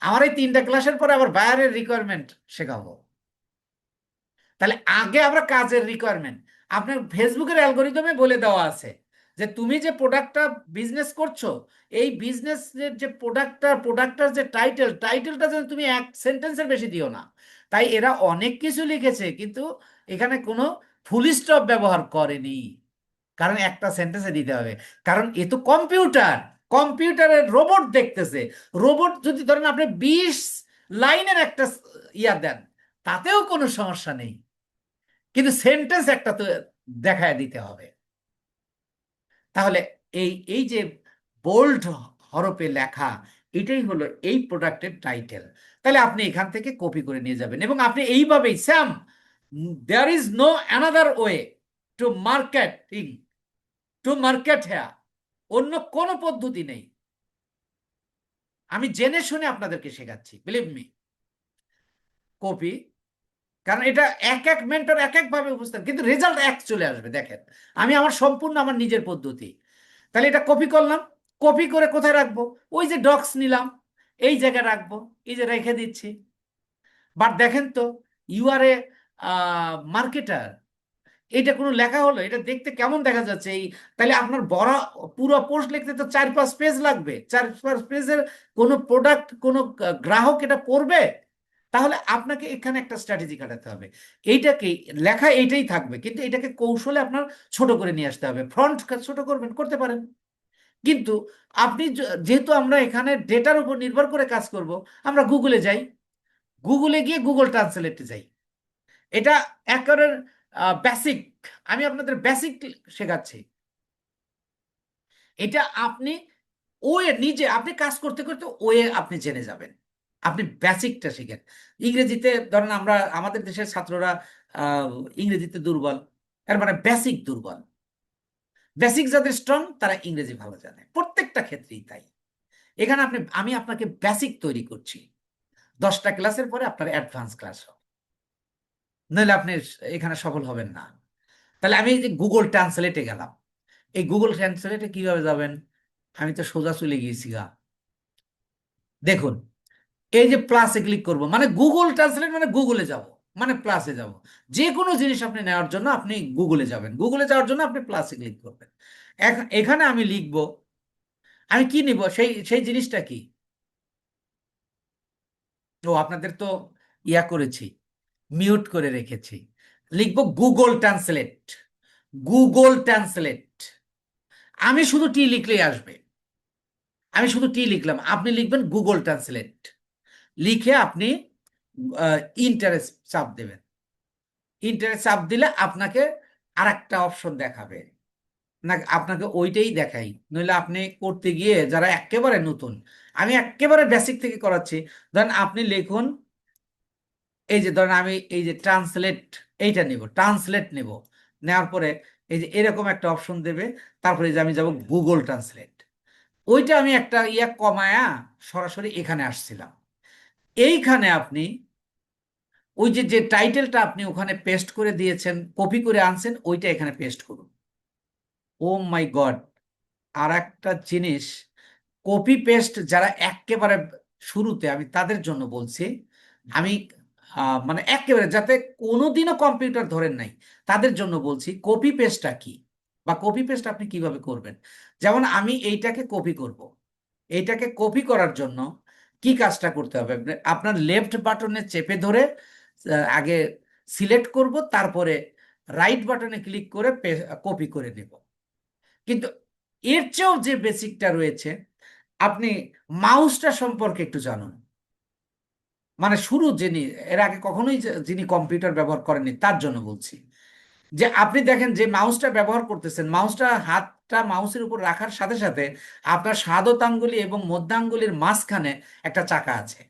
আমার এই 3টা ক্লাসের পরে আবার বায়ারের রিকোয়ারমেন্ট শেখাবো। তাহলে আগে আমরা কাজের রিকোয়ারমেন্ট, আপনার ফেসবুকের অ্যালগোরিদমে বলে দেওয়া আছে যে তুমি যে প্রোডাক্টটা বিজনেস করছো, এই বিজনেসের যে প্রোডাক্টটার যে টাইটেলটা যেন তুমি এক সেন্টেন্সের বেশি দিও না। তাই এরা অনেক কিছু লিখেছে, কিন্তু এখানে কোনো ফুল স্টপ ব্যবহার করেনি, কারণ একটা সেন্টেন্সে দিতে হবে। কারণ এ তো কম্পিউটারের রোবট দেখতেছে। রোবট যদি ধরেন আপনি 20 লাইনের একটা দেন, তাতেও কোনো সমস্যা নেই, কিন্তু সেন্টেন্স একটা তো দেখায় দিতে হবে। তাহলে এই এই যে বোল্ড হরফে লেখা, এটাই হলো এই প্রোডাক্টের টাইটেল। তাহলে আপনি এখান থেকে কপি করে নিয়ে যাবেন এবং আপনি এইভাবেই same, there is no another way to marketing, to market here, অন্য কোনো পদ্ধতি নেই। আমি জেনে শুনে আপনাদেরকে শেখাচ্ছি, বিলিভ মি। কপি, কারণ এটা এক এক মেন্টর এক এক ভাবে উপস্থাপন, কিন্তু রেজাল্ট এক চলে আসবে। দেখেন আমি আমার সম্পূর্ণ আমার নিজের পদ্ধতি। তাহলে এটা কপি করলাম, কপি করে কোথায় রাখবো? ওই যে ডক্স নিলাম, এই জায়গায় রাখবো, এই যে রেখে দিচ্ছি। বাট দেখেন তো, ইউ আর এ মার্কেটার, এটা কোনো লেখা হলো? এটা দেখতে কেমন দেখা যাচ্ছে? এই তাহলে আপনার বড় পুরো পোস্ট লিখতে তো 4-5 পেজ লাগবে। 4-5 পেজের কোনো প্রোডাক্ট, কোনো গ্রাহক এটা পড়বে? তাহলে আপনাকে এখানে একটা স্ট্র্যাটেজি কাটাতে হবে। এইটাকে লেখা এইটাই থাকবে, কিন্তু এটাকে কৌশলে আপনার ছোট করে নিয়ে আসতে হবে। ফ্রন্ট ছোট করবেন, করতে পারেন, কিন্তু আপনি যেহেতু আমরা এখানে ডেটার উপর নির্ভর করে কাজ করব, আমরা গুগলে যাই, গুগলে গিয়ে গুগল ট্রান্সলেটে যাই। এটা একেবারে বেসিক, আমি আপনাদের বেসিক শেখাচ্ছি। এটা আপনি ওয়ে নিজে আপনি কাজ করতে করতে ওয়ে আপনি জেনে যাবেন। আপনি বেসিকটা শিখেন। ইংরেজিতে ধরেন আমরা, আমাদের দেশের ছাত্ররা ইংরেজিতে দুর্বল, এর মানে বেসিক দুর্বল। বেসিক যাদের স্ট্রং তারা ইংরেজি ভালো জানে, প্রত্যেকটা ক্ষেত্রেই তাই। এখানে আমি আপনাকে বেসিক তৈরি করছি। 10টা ক্লাসের পরে আপনার অ্যাডভান্স ক্লাস হবে, নইলে আপনি এখানে সফল হবেন না। তাহলে আমি এই যে গুগল ট্রান্সলেটে গেলাম, এই গুগল ট্রান্সলেটে কিভাবে যাবেন? আমি তো সোজা চলে গিয়েছি গা। দেখুন এই যে প্লাসে ক্লিক করব, মানে গুগল ট্রান্সলেট মানে গুগলে যাব, মানে প্লাসে যাব। যে কোনো জিনিস আপনি নেওয়ার জন্য আপনি গুগলে যাবেন, গুগলে যাওয়ার জন্য আপনি প্লাসে ক্লিক করবেন। এখানে আমি লিখব, আমি কি নিব, সেই সেই জিনিসটা কি? ও আপনাদের তো করেছি, মিউট করে রেখেছি। লিখব গুগল ট্রান্সলেট, গুগল ট্রান্সলেট। আমি শুধু টি লিখলেই আসবে, আমি শুধু টি লিখলাম, আপনি লিখবেন গুগল ট্রান্সলেট। লিখে আপনি ইন্টারেস্ট চাপ দেবেন। ইন্টারেস্ট চাপ দিলে আপনাকে আরেকটা অপশন দেখাবে না, আপনাকে ওইটাই দেখাই। নইলে আপনি করতে গিয়ে যারা একেবারে নতুন, আমি একেবারে বেসিক থেকে করাচ্ছি। ধরেন আপনি লিখুন, এই যে ধরেন আমি এই যে ট্রান্সলেট, এইটা নেব, ট্রান্সলেট নেব, নেওয়ার পরে এই যে এরকম একটা অপশন দেবে, তারপরে যে আমি যাব গুগল ট্রান্সলেট। ওইটা আমি একটা কমায়া সরাসরি এখানে আসছিলাম। এইখানে আপনি ওই যে যে টাইটেলটা আপনি ওখানে পেস্ট করে দিয়েছেন, কপি করে আনছেন, ওইটা এখানে পেস্ট করুন। ও মাই গড, আর একটা জিনিস, কপি পেস্ট যারা একেবারে শুরুতে আমি তাদের জন্য বলছি, আমি মানে একেবারে যাতে কোনোদিনও কম্পিউটার ধরেন নাই তাদের জন্য বলছি কপি পেস্টটা কি, বা কপি পেস্ট আপনি কিভাবে করবেন। যেমন আমি এইটাকে কপি করব, এইটাকে কপি করার জন্য কি কাজটা করতে হবে, আপনার লেফট বাটনে চেপে ধরে আগে সিলেক্ট করব, তারপরে রাইট বাটনে ক্লিক করে কপি করে নেব। কিন্তু এর চেয়েও যে বেসিকটা রয়েছে, আপনি মাউসটা সম্পর্কে একটু জানুন। মানে শুরু যিনি, এর আগে কখনোই যিনি কম্পিউটার ব্যবহার করেননি তার জন্য বলছি, যে আপনি দেখেন যে মাউসটা ব্যবহার করতেছেন, মাউসটা হাতটা মাউসের উপর রাখার সাথে সাথে আপনার স্বাদতাঙ্গুলি এবং মধ্যাঙ্গুলির মাঝখানে একটা চাকা আছে।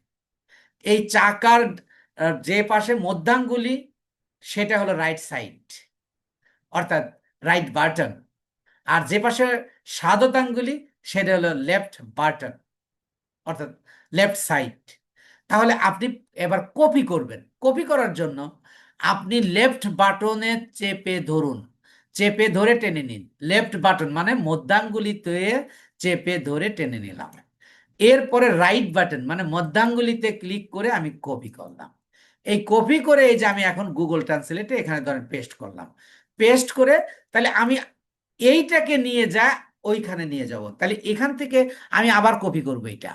এই চাকার যে পাশে মধ্যাঙ্গুলি সেটা হলো রাইট সাইড, অর্থাৎ রাইট বাটন, আর যে পাশে স্বাদতাঙ্গুলি সেটা হলো লেফট বাটন, অর্থাৎ লেফট সাইড। তাহলে আপনি এবার কপি করবেন, কপি করার জন্য আপনি লেফট বাটনে চেপে ধরুন, চেপে ধরে টেনে নিন। লেফট বাটন মানে মধ্যাঙ্গুলিতে চেপে ধরে টেনে নিলাম। এরপরে রাইট বাটন মানে মধ্যাঙ্গুলিতে ক্লিক করে আমি কপি করলাম। এই কপি করে এই যে আমি এখন গুগল ট্রান্সলেটে এখানে ধরেন পেস্ট করলাম, পেস্ট করে তাহলে আমি এইটাকে নিয়ে যা ওইখানে নিয়ে যাব, তাহলে এখান থেকে আমি আবার কপি করব এটা।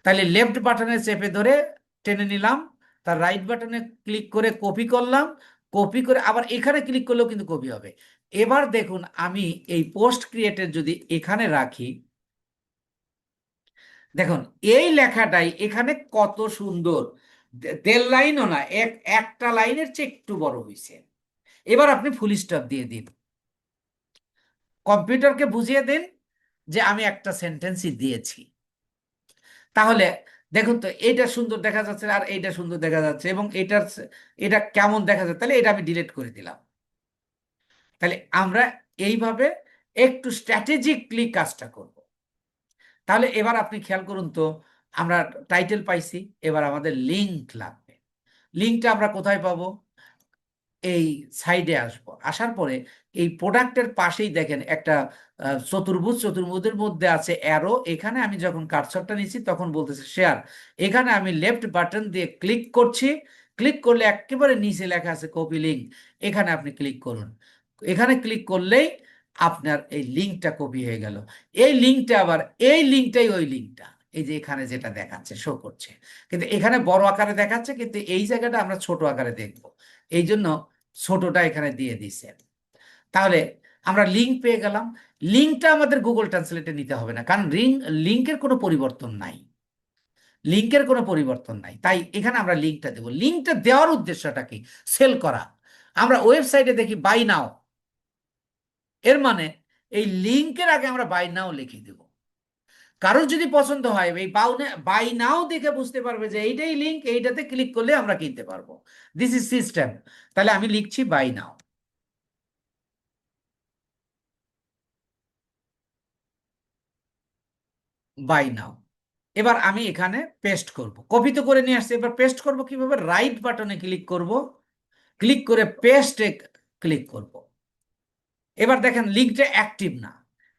তাহলে লেফট বাটনে চেপে ধরে টেনে নিলাম, তার রাইট বাটনে ক্লিক করে কপি করলাম, কপি করে আবার এখানে ক্লিক করলেও কিন্তু কপি হবে। এবার দেখুন আমি এই পোস্ট ক্রিয়েটের যদি এখানে রাখি, দেখুন এই লেখাটাই এখানে কত সুন্দর, দেড় লাইনও না, একটা লাইনের চেয়ে একটু বড় হয়েছে। এবার আপনি ফুল স্টপ দিয়ে দিন, কম্পিউটারকে বুঝিয়ে দিন যে আমি একটা সেন্টেন্সই দিয়েছি। তাহলে দেখুন তো এইটা সুন্দর দেখা যাচ্ছে আর এইটা সুন্দর দেখা যাচ্ছে, এবং এটা কেমন দেখা যাচ্ছে, তাহলে এটা আমি ডিলিট করে দিলাম। তাহলে আমরা এইভাবে একটু স্ট্র্যাটেজিকলি কাজটা করব। তাহলে এবার আপনি খেয়াল করুন তো, আমরা টাইটেল পাইছি, এবার আমাদের লিংক লাগবে। লিংকটা আমরা কোথায় পাবো? এই সাইডে আসব, আসার পরে এই প্রোডাক্টের পাশেই দেখেন একটা চতুর্ভুজ, চতুর্ভুজের মধ্যে আছে অ্যারো। এখানে আমি যখন কার্সরটা নিচ্ছি তখন বলতেছে শেয়ার, এখানে আমি লেফট বাটন দিয়ে ক্লিক করছি, ক্লিক করলে একেবারে নিচে লেখা আছে কপি লিংক, এখানে আপনি ক্লিক করুন। এখানে ক্লিক করলেই আপনার এই লিংকটা কপি হয়ে গেল। এই লিংকটা আবার, এই লিংকটাই ওই লিংকটা, এই যে এখানে যেটা দেখাচ্ছে শো করছে, কিন্তু এখানে বড় আকারে দেখাচ্ছে, কিন্তু এই জায়গাটা আমরা ছোট আকারে দেখব, এই জন্য ছোটটা এখানে দিয়ে দিছে। তাহলে আমরা লিংক পেয়ে গেলাম। লিংকটা আমাদের গুগল ট্রান্সলেটে নিতে হবে না, কারণ লিংকের কোনো পরিবর্তন নাই, লিংকের কোনো পরিবর্তন নাই। তাই এখানে আমরা লিংকটা দেব। লিংকটা দেওয়ার উদ্দেশ্যটা কি? সেল করা। আমরা ওয়েবসাইটে দেখি বাই নাও, এর মানে এই লিংকের আগে আমরা বাই নাও লিখে দেব। কারোর যদি পছন্দ হয় এই বাই নাও দেখে বুঝতে পারবে যে এইটাই লিংক, এইটাতে ক্লিক করলে আমরা কিনতে পারবো। This is system. তাহলে আমি লিখছি বাই নাও, বাই নাও। এবার আমি এখানে পেস্ট করব, কপি তো করে নিয়ে আসছি, এবার পেস্ট করব কিভাবে? রাইট বাটনে ক্লিক করব, ক্লিক করে পেস্টে ক্লিক করব। এবার দেখেন লিঙ্কটা অ্যাক্টিভ না।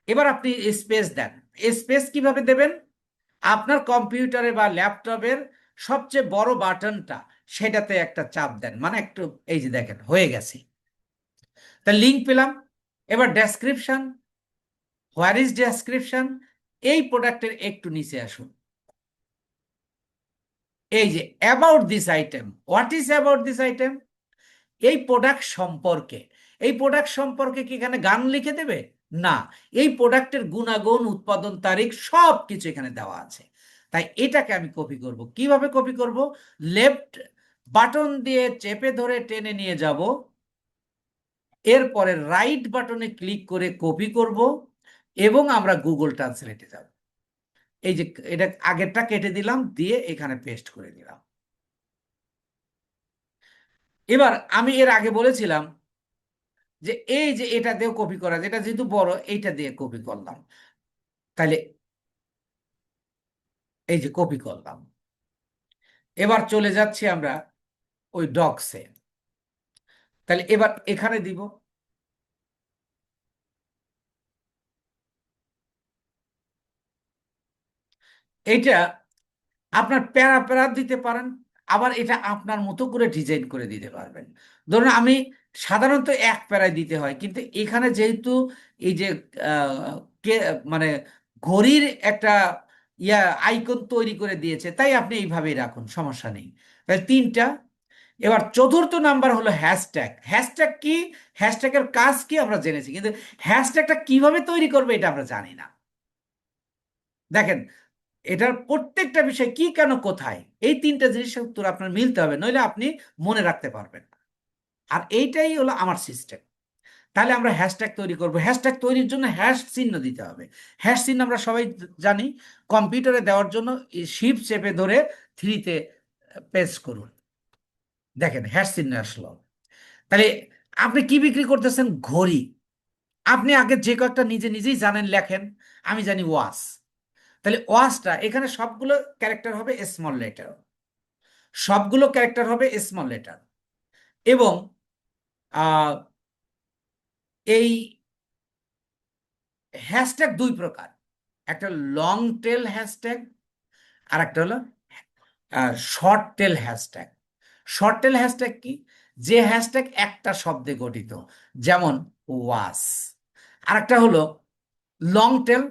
এবার আপনি স্পেস দেন। স্পেস কিভাবে দেবেন? আপনার কম্পিউটারে বা ল্যাপটপের সবচেয়ে বড় বাটনটা, সেটাতে একটা চাপ দেন, মানে একটু, এই যে দেখেন হয়ে গেছে, তা লিঙ্ক পেলাম। এবার ডেসক্রিপশন, হোয়ার ইজ ডেসক্রিপশন, এই প্রোডাক্টের একটু নিচে আসুন, এই যে about this item, what is about this item, এই প্রোডাক্ট সম্পর্কে। এই প্রোডাক্ট সম্পর্কে কি এখানে গান লিখে দেবে? না, এই প্রোডাক্টের গুণাগুণ, উৎপাদন তারিখ সব কিছু এখানে দেওয়া আছে। তাই এটাকে আমি কপি করব। কিভাবে কপি করব? লেফট বাটন দিয়ে চেপে ধরে টেনে নিয়ে যাব, এরপরে রাইট বাটনে ক্লিক করে কপি করব, এবং আমরা গুগল ট্রান্সলেটে যাব। এই যে এটা আগেরটা কেটে দিলাম, দিয়ে এখানে পেস্ট করে দিলাম। এবার আমি এর আগে বলেছিলাম যে এই যে এটা দিয়েও কপি করা, যেটা যেহেতু বড়, এইটা দিয়ে কপি করলাম। তাহলে এই যে কপি করলাম। এবার চলে যাচ্ছি আমরা ওই ডক্সে। তাহলে এবার এখানে দিব, এইটা আপনার প্যারা প্যারা দিতে পারেন, আবার এটা আপনার মতো করে ডিজাইন করে দিতে পারবেন। ধরুন আমি সাধারণত এক প্যারায় দিতে হয়, কিন্তু এখানে যেহেতু এই যে কে মানে ঘড়ির একটা আইকন তৈরি করে দিয়েছে, তাই আপনি এইভাবেই রাখুন, সমস্যা নেই। তাহলে তিনটা। এবার চতুর্থ নাম্বার হলো হ্যাশট্যাগ। হ্যাশট্যাগ কি, হ্যাশট্যাগের কাজ কি আমরা জেনেছি, কিন্তু হ্যাশট্যাগটা কিভাবে তৈরি করবে এটা আমরা জানি না। দেখেন, এটার প্রত্যেকটা বিষয় কি, কেন, কোথায়, এই তিনটা জিনিসের উত্তর আপনার মিলতে হবে, নইলে আপনি মনে রাখতে পারবেন না। আর এইটাই হলো আমার সিস্টেম। তাহলে আমরা হ্যাশট্যাগ তৈরি করব। হ্যাশট্যাগ তৈরির জন্য হ্যাশ চিহ্ন দিতে হবে। হ্যাশ চিহ্ন আমরা সবাই জানি, কম্পিউটারে দেওয়ার জন্য শিফট চেপে ধরে থ্রিতে পেস্ট করুন। দেখেন হ্যাশ চিহ্ন আসলো। তাহলে আপনি কি বিক্রি করতেছেন? ঘড়ি। আপনি আগে যে কয়েকটা নিজে নিজেই জানেন লেখেন। আমি জানি ওয়াচ। তাহলে ওয়াচটা এখানে সবগুলো ক্যারেক্টার হবে স্মল লেটার, সবগুলো ক্যারেক্টার হবে স্মল লেটার। এবং আহ, এই হ্যাশট্যাগ দুই প্রকার, একটা লং টেল হ্যাশট্যাগ আর একটা হলো short tail hashtag. Short tail hashtag কি? যে হ্যাশট্যাগ একটা শব্দে গঠিত, যেমন ওয়াস। আর একটা হলো লং টেল,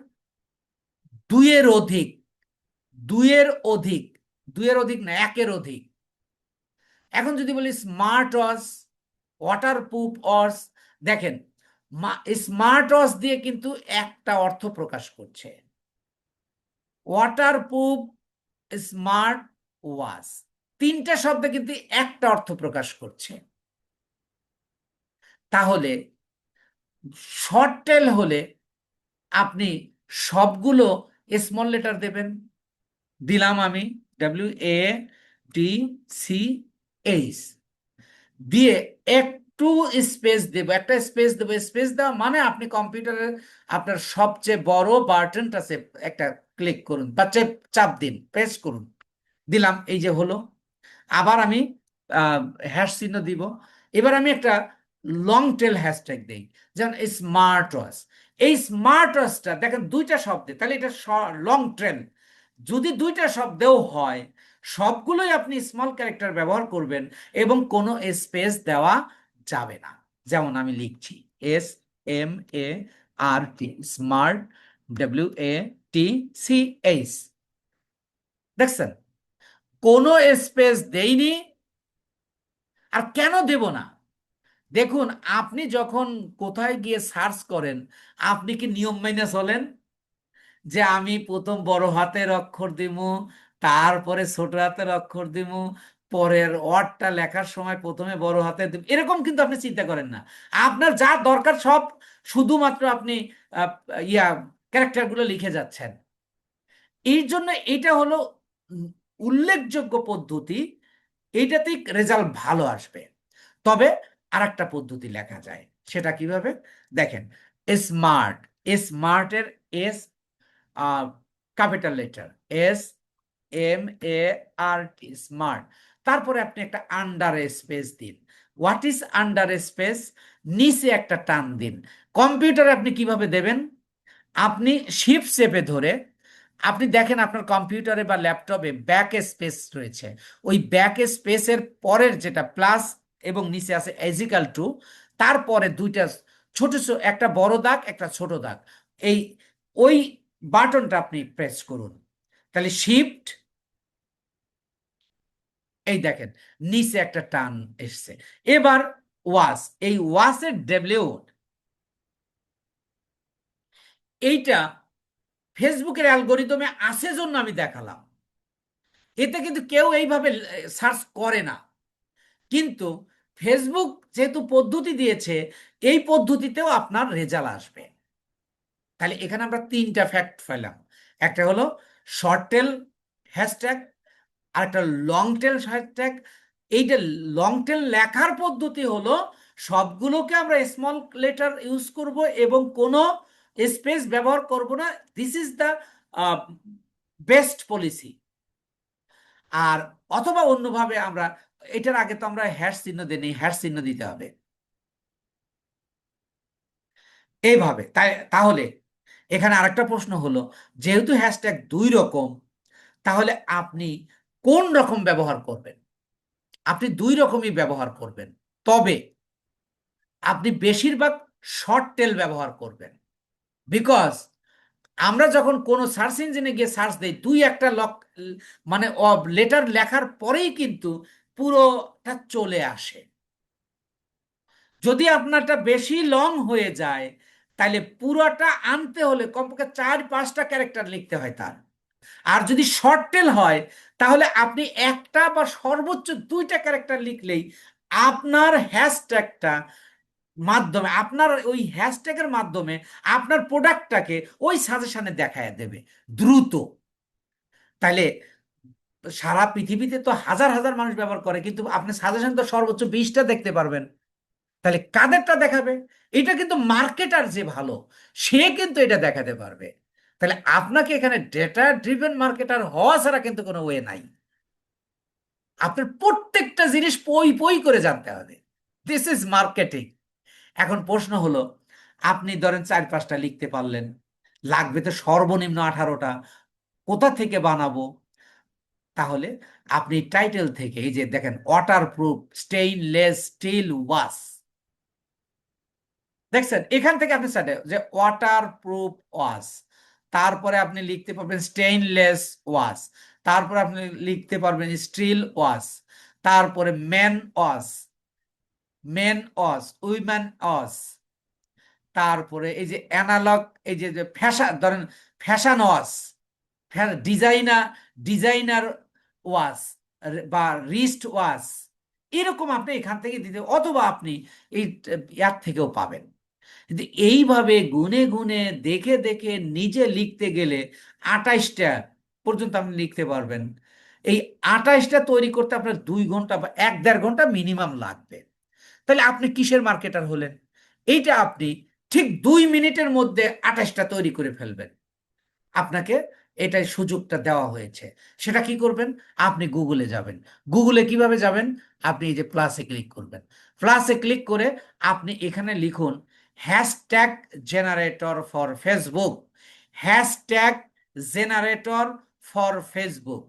দুইয়ের অধিক, দুইয়ের অধিক, দুইয়ের অধিক না, একের অধিক। এখন যদি বলি smart watch, water proof watch, দেখেন স্মার্ট ওয়াচ দিয়ে কিন্তু একটা অর্থ প্রকাশ করছে, ওয়াটার প্রুফ, স্মার্ট ওয়াচ, তিনটা শব্দে কিন্তু একটা অর্থ প্রকাশ করছে। তাহলে শর্ট টেল হলে আপনি সবগুলো স্মল লেটার দেবেন। দিলাম আমি WATCH দিয়ে একটু স্পেস দেব, একটা স্পেস দেবো। স্পেস দেওয়া মানে আপনি কম্পিউটারের আপনার সবচেয়ে বড় বাটনটা একটা ক্লিক করুন বা চাপ দিন, প্রেস করুন। দিলাম, এই যে হলো। আবার আমি হ্যাশ চিহ্ন দিব। এবার আমি একটা লং টেল হ্যাশট্যাগ দেই, যেমন স্মার্ট ওয়াচ। এই স্মার্ট ওয়াচটা দেখেন দুইটা শব্দে, তাহলে এটা লং টেল। যদি দুইটা শব্দেও হয়, সবগুলোই আপনি স্মল ক্যারেক্টার ব্যবহার করবেন এবং কোনো স্পেস দেওয়া যাবে না। যেমন আমি লিখছি SMART, স্মার্ট, WATCH। দেখছেন, কোনো স্পেস দেইনি। আর কেন দেব না? দেখুন, আপনি যখন কোথায় গিয়ে সার্চ করেন, আপনি কি নিয়ম মেনে চলেন যে আমি প্রথম বড় হাতের অক্ষর দিব, তারপরে ছোট হাতের অক্ষর দিব, পরের ওয়ার্ডটা লেখার সময় প্রথমে বড় হাতে দিব? এরকম কিন্তু আপনি চিন্তা করেন না। আপনার যা দরকার সব শুধুমাত্র আপনি আহ, ইয়া ক্যারেক্টারগুলো লিখে যাচ্ছেন। এই জন্য এটা হলো উম, উল্লেখযোগ্য পদ্ধতি। এইটাতেই রেজাল্ট ভালো আসবে। তবে আরেকটা পদ্ধতি লেখা যায়, সেটা কিভাবে? দেখেন, স্মার্ট, স্মার্টের S capital letter, SMART, smart. তারপরে আপনি একটা আন্ডার স্পেস দিন। What is under space? নিচে একটা টান দিন। কম্পিউটারে আপনি কিভাবে দেবেন? আপনি শিফট চেপে ধরে, আপনি দেখেন আপনার কম্পিউটারে বা ল্যাপটপে ব্যাক স্পেস রয়েছে, ওই ব্যাক স্পেসের পরের যেটা প্লাস এবং নিচে আছে এজিক্যাল টু, তারপরে দুইটা ছোট ছোট, একটা বড় দাগ একটা ছোট দাগ, এই ওই বাটনটা আপনি প্রেস করুন। তাহলে শিফট, এই দেখেন নিচে একটা টান এসছে। এবার ওয়াস, এই ওয়াসের ডব্লিউ, এইটা ফেসবুকের অ্যালগোরিদমে আছে জন্য আমি দেখালাম। এতে কিন্তু কেউ এইভাবে সার্চ করে না। কিন্তু ফেসবুক যেহেতু পদ্ধতি দিয়েছে, এই পদ্ধতিতেও আপনার রেজাল্ট আসবে। তাহলে এখানে আমরা তিনটা ফ্যাক্ট পেলাম। একটা হলো শর্ট টেল হ্যাশট্যাগ, আর একটা লং টেল হ্যাশট্যাগ। এইটা লং টেল লেখার পদ্ধতি হলো সবগুলোকে আমরা স্মল লেটার ইউজ করব এবং কোনো স্পেস ব্যবহার করব না। This is the best policy. আর অথবা অন্যভাবে আমরা, এটার আগে তো আমরা হ্যাশ চিহ্ন দিই, হ্যাশ চিহ্ন দিতে হবে এইভাবে। তাই তাহলে এখানে আরেকটা প্রশ্ন হলো, যেহেতু হ্যাশট্যাগ দুই রকম, তাহলে আপনি কোন রকম ব্যবহার করবেন? আপনি দুই রকমই ব্যবহার করবেন, তবে আপনি বেশিরভাগ শর্ট টেল ব্যবহার করবেন। বিকজ আমরা যখন কোনো সার্চ ইঞ্জিনে গিয়ে সার্চ দেই, দুই একটা মানে লেটার লেখার পরেই কিন্তু পুরোটা চলে আসে। যদি আপনারটা বেশি লং হয়ে যায়, তাহলে পুরোটা আনতে হলে কমপক্ষে 4-5টা ক্যারেক্টার লিখতে হয় তার। আর যদি শর্ট টেল হয়, তাহলে আপনি একটা বা সর্বোচ্চ 2টা ক্যারেক্টার লিখলেই আপনার হ্যাশট্যাগটা মাধ্যমে, আপনার ওই হ্যাশট্যাগের মাধ্যমে আপনার প্রোডাক্টটাকে ওই সাজেশনে দেখায় দেবে দ্রুত। তাহলে সারা পৃথিবীতে তো হাজার হাজার মানুষ ব্যবহার করে, কিন্তু আপনি সাজেশন তো সর্বোচ্চ 20টা দেখতে পারবেন। তাহলে কাদেরটা দেখাবে? এটা কিন্তু মার্কেটার যে ভালো, সে কিন্তু এটা দেখাতে পারবে। তাহলে আপনাকে এখানে ডেটা ড্রিভেন মার্কেটার হওয়া ছাড়া কিন্তু কোনো ওয়ে নাই। আপনার প্রত্যেকটা জিনিস পই পই করে জানতে হবে। This is marketing. এখন প্রশ্ন হলো, আপনি ধরেন 4-5টা লিখতে পারলেন, লাগবে তো সর্বনিম্ন 18টা, কোথা থেকে বানাবো? তাহলে আপনি টাইটেল থেকে, এই যে দেখেন, water proof stainless steel wash, দেখছেন? এখান থেকে আপনি যে ওয়াটার প্রুফ ওয়াশ, তারপরে আপনি লিখতে পারবেন স্টেইনলেস ওয়াশ, তারপরে আপনি লিখতে পারবেন স্টিল ওয়াশ, তারপরে মেন ওয়াশ, উইমেন ওয়াশ, তারপরে এই যে অ্যানালগ, এই যে ফ্যাশন, ধরেন ফ্যাশন ওয়াশ, ডিজাইনার ওয়াশ, বা রিস্ট ওয়াশ, এরকম আপনি এখান থেকে দিতে, অথবা আপনি এই ইয়ার থেকেও পাবেন। কিন্তু এইভাবে গুনে গুনে দেখে দেখে নিজে লিখতে গেলে 28টা পর্যন্ত আপনি লিখতে পারবেন। এই 28টা তৈরি করতে আপনার 2 ঘন্টা বা 1-1.5 ঘন্টা মিনিমাম লাগবে। তাহলে আপনি কিসের মার্কেটার হলেন? এইটা আপনি ঠিক 2 মিনিটের মধ্যে 28টা তৈরি করে ফেলবেন। আপনাকে এটাই সুযোগটা দেওয়া হয়েছে। সেটা কি করবেন? আপনি গুগলে যাবেন। গুগলে কিভাবে যাবেন? আপনি এই যে প্লাসে ক্লিক করবেন। প্লাসে ক্লিক করে আপনি এখানে লিখুন hashtag generator for Facebook, hashtag generator for Facebook,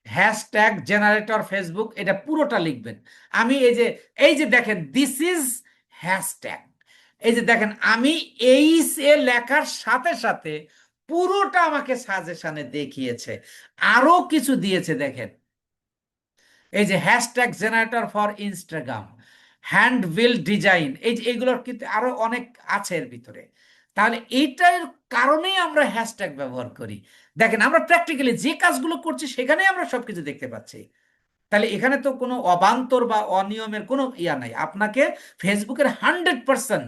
hashtag generator Facebook, এটা পুরোটা লিখবেন। আমি এই যে দেখেন, দিস ইজ হ্যাশট্যাগ। এই যে দেখেন, আমি এই সে লেখার সাথে সাথে পুরোটা আমাকে সাজেশনে দেখিয়েছে, আরো কিছু দিয়েছে। দেখেন, এই যে hashtag generator for Instagram, hand bill design, এই যে এইগুলোর কিন্তু আরো অনেক আছে এর ভিতরে। তাহলে এইটার কারণেই আমরা হ্যাশট্যাগ ব্যবহার করি। দেখেন, আমরা প্র্যাকটিক্যালি যে কাজগুলো করছি সেখানেই আমরা সবকিছু দেখতে পাচ্ছি। তাহলে এখানে তো কোনো অবান্তর বা অনিয়মের কোনো ইয়া নাই। আপনাকে ফেসবুকের 100%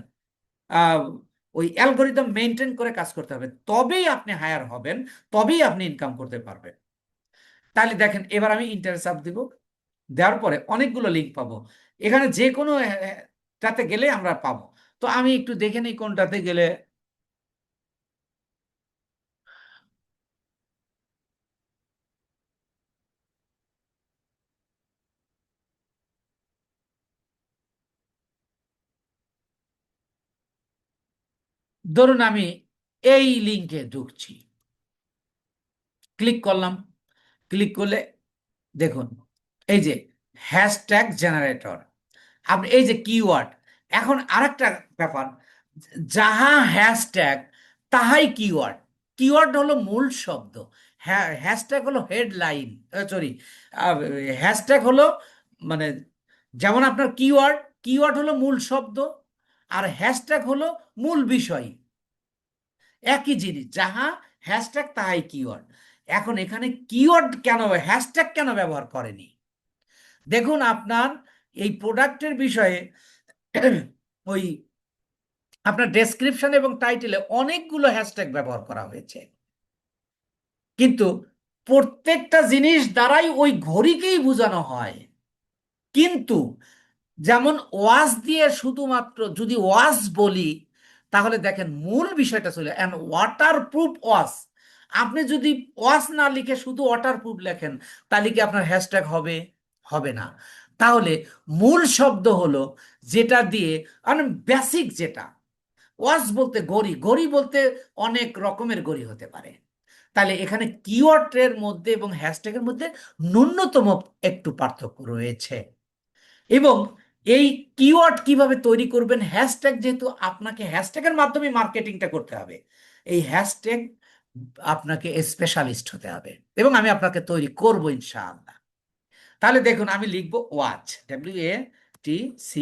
ওই অ্যালগোরিদম মেনটেন করে কাজ করতে হবে, তবেই আপনি হায়ার হবেন, তবেই আপনি ইনকাম করতে পারবেন। তাহলে দেখেন, এবার আমি ইন্টার চাপ দিব। দেওয়ার পরে অনেকগুলো লিঙ্ক পাবো। এখানে যে কোনো টাতে গেলে আমরা পাবো। তো আমি একটু দেখে নিই কোনটাতে গেলে। ধরুন আমি এই লিঙ্কে ঢুকছি, ক্লিক করলাম। ক্লিক করলে দেখুন, এই যে হ্যাশট্যাগ জেনারেটর, আপনি এই যে কিওয়ার্ড। এখন আরেকটা ব্যাপার, যাহা হ্যাশট্যাগ তাহাই কিওয়ার্ড। কিওয়ার্ড হলো মূল শব্দ, হ্যাশট্যাগ হলো হেডলাইন, সরি, হ্যাশট্যাগ হলো মানে, যেমন আপনার কিওয়ার্ড, কিওয়ার্ড হলো মূল শব্দ, আর হ্যাশট্যাগ হলো মূল বিষয়। একই জিনিস, যাহা হ্যাশট্যাগ তাহাই কিওয়ার্ড। এখন এখানে কিওয়ার্ড কেন, হ্যাশট্যাগ কেন ব্যবহার করেনি? দেখুন, আপনার এই প্রোডাক্টের বিষয়ে ওই আপনার ডেসক্রিপশন এবং টাইটেলে অনেকগুলো হ্যাশট্যাগ ব্যবহার করা হয়েছে, কিন্তু প্রত্যেকটা জিনিস দ্বারাই ওই ঘড়িকেই বোঝানো হয়। কিন্তু যেমন ওয়াজ দিয়ে শুধুমাত্র যদি ওয়াজ বলি, তাহলে দেখেন মূল বিষয়টা চলে, অ্যান্ড ওয়াটার প্রুফ ওয়াজ। আপনি যদি ওয়াজ না লিখে শুধু ওয়াটার প্রুফ লেখেন, তাহলে কি আপনার হ্যাশট্যাগ হবে? হবে না। তাহলে মূল শব্দ হলো যেটা দিয়ে, মানে বেসিক যেটা। ওয়াচ বলতে ঘড়ি, ঘড়ি বলতে অনেক রকমের ঘড়ি হতে পারে। তাহলে এখানে কিওয়ার্ডের মধ্যে এবং হ্যাশট্যাগের মধ্যে ন্যূনতম একটু পার্থক্য রয়েছে। এবং এই কিওয়ার্ড কিভাবে তৈরি করবেন, হ্যাশট্যাগ যেহেতু আপনাকে হ্যাশট্যাগের মাধ্যমে মার্কেটিংটা করতে হবে, এই হ্যাশট্যাগ আপনাকে স্পেশালিস্ট হতে হবে এবং আমি আপনাকে তৈরি করব ইনশাআল্লাহ। তাহলে দেখুন আমি লিখব ওয়াচ, WATCH,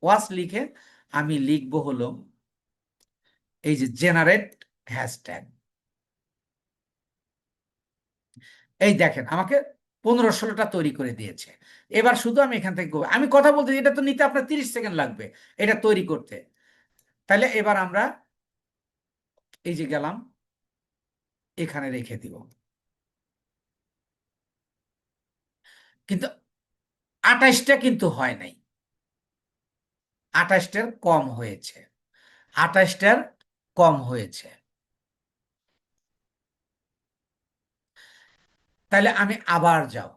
ওয়াচ লিখে আমি লিখব হলো এই যে জেনারেট হ্যাশট্যাগ। এই দেখেন আমাকে 15-16টা তৈরি করে দিয়েছে। এবার শুধু আমি এখান থেকে আমি কথা বলতে, এটা তো নিতে আপনার 30 সেকেন্ড লাগবে এটা তৈরি করতে। তাহলে এবার আমরা এই যে গেলাম, এখানে রেখে দিব। কিন্তু 28টা কিন্তু হয় নাই, 28টার কম হয়েছে, 28টার কম হয়েছে। তাহলে আমি আবার যাব,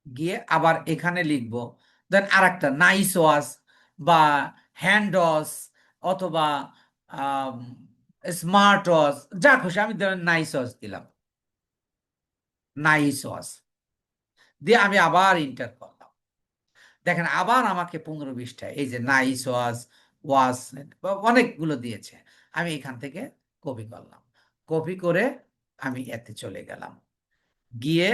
গিয়ে আবার এখানে লিখব, দেন আর একটা নাইস ওয়াজ বা হ্যান্ড ওয়াজ অথবা স্মার্ট ওয়াজ, যা খুশি, আমি ধরেন নাইস ওয়াজ দিলাম, নাইস ওয়াজ দিয়ে আমি আবার ইন্টার করলাম। দেখেন আবার আমাকে 15-20টা এই যে নাইস ওয়াজ, ওয়াজ অনেকগুলো দিয়েছে। আমি এখান থেকে কপি করলাম, কপি করে আমি এতে চলে গেলাম, গিয়ে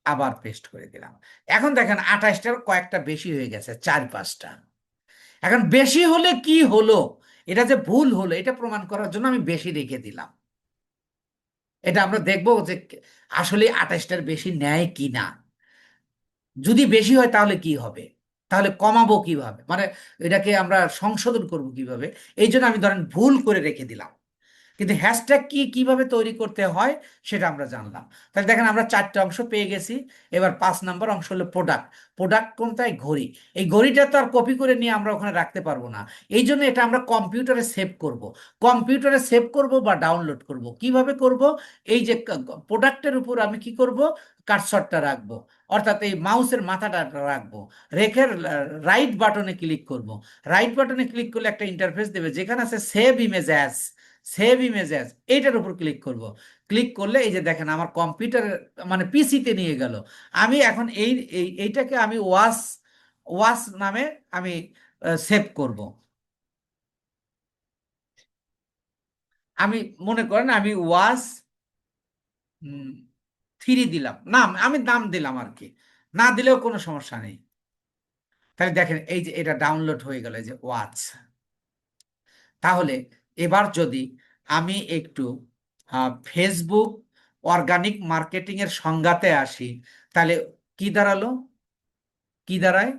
আবার পেস্ট করে দিলাম। এখন দেখেন 28টার কয়েকটা বেশি হয়ে গেছে, 4-5টা। এখন বেশি হলে কি হলো, এটা যে ভুল হলো এটা প্রমাণ করার জন্য আমি বেশি রেখে দিলাম। এটা আমরা দেখবো যে আসলে 28টার বেশি নেয় কি না। যদি বেশি হয় তাহলে কি হবে, তাহলে কমাবো কিভাবে, মানে এটাকে আমরা সংশোধন করব কিভাবে। এই জন্য আমি ধরেন ভুল করে রেখে দিলাম। কিন্তু হ্যাশট্যাগ কি কিভাবে তৈরি করতে হয় সেটা আমরা জানলাম। তাহলে দেখেন আমরা 4টে অংশ পেয়ে গেছি। এবার 5 নম্বর অংশ হলো প্রোডাক্ট। প্রোডাক্ট কোনটাই? ঘড়ি। এই ঘড়িটা তো আর কপি করে নিয়ে আমরা ওখানে রাখতে পারবো না, এই জন্য এটা আমরা কম্পিউটারে সেভ করব। কম্পিউটারে সেভ করব বা ডাউনলোড করব, কিভাবে করব? এই যে প্রোডাক্টের উপর আমি কি করব, কার্সরটা রাখবো, অর্থাৎ এই মাউসের মাথাটা রাখবো, রেখে রাইট বাটনে ক্লিক করব। রাইট বাটনে ক্লিক করলে একটা ইন্টারফেস দেবে, যেখানে আছে save image as, save image as, এইটার উপর ক্লিক করব। ক্লিক করলে এই যে দেখেন আমার কম্পিউটার মানে পিসিতে নিয়ে গেল। আমি এখন এইটাকে আমি ওয়াস, ওয়াস নামে আমি সেভ করব। আমি মনে করেন আমি ওয়াস 3 দিলাম নাম, আমি নাম দিলাম আর কি, না দিলেও কোনো সমস্যা নেই। তাহলে দেখেন এই যে এটা ডাউনলোড হয়ে গেল, এই যে ওয়াচ। তাহলে এবার যদি আমি একটু ফেসবুক অর্গানিক মার্কেটিং এর সংজ্ঞাতে আসি, তাহলে কি দাঁড়ালো, কি দাঁড়ায়,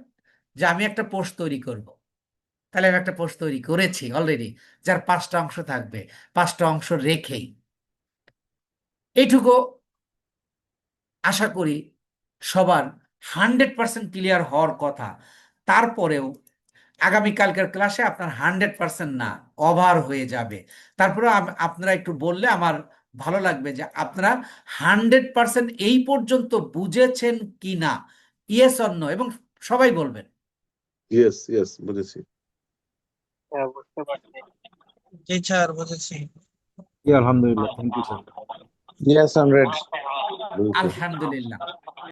যে আমি একটা পোস্ট তৈরি করব। তাহলে আমি একটা পোস্ট তৈরি করেছি অলরেডি, যার 5টা অংশ থাকবে, 5টা অংশ রেখেই। এইটুকু আশা করি সবার 100% ক্লিয়ার হওয়ার কথা। তারপরেও আগামীকালকের ক্লাসে আপনার 100% না, ওভার হয়ে যাবে। তারপরে আপনারা একটু বললে আমার ভালো লাগবে যে আপনারা 100% এই পর্যন্ত বুঝেছেন কি না, ইয়েস অর নো, এবং সবাই বলবেন। ইয়েস ইয়েস, বুঝেছি। হ্যাঁ, বুঝতে পারছি। জি স্যার, বুঝেছি। জি আলহামদুলিল্লাহ, থ্যাংক ইউ স্যার। ইয়েস, 100 বুঝেছি। আলহামদুলিল্লাহ।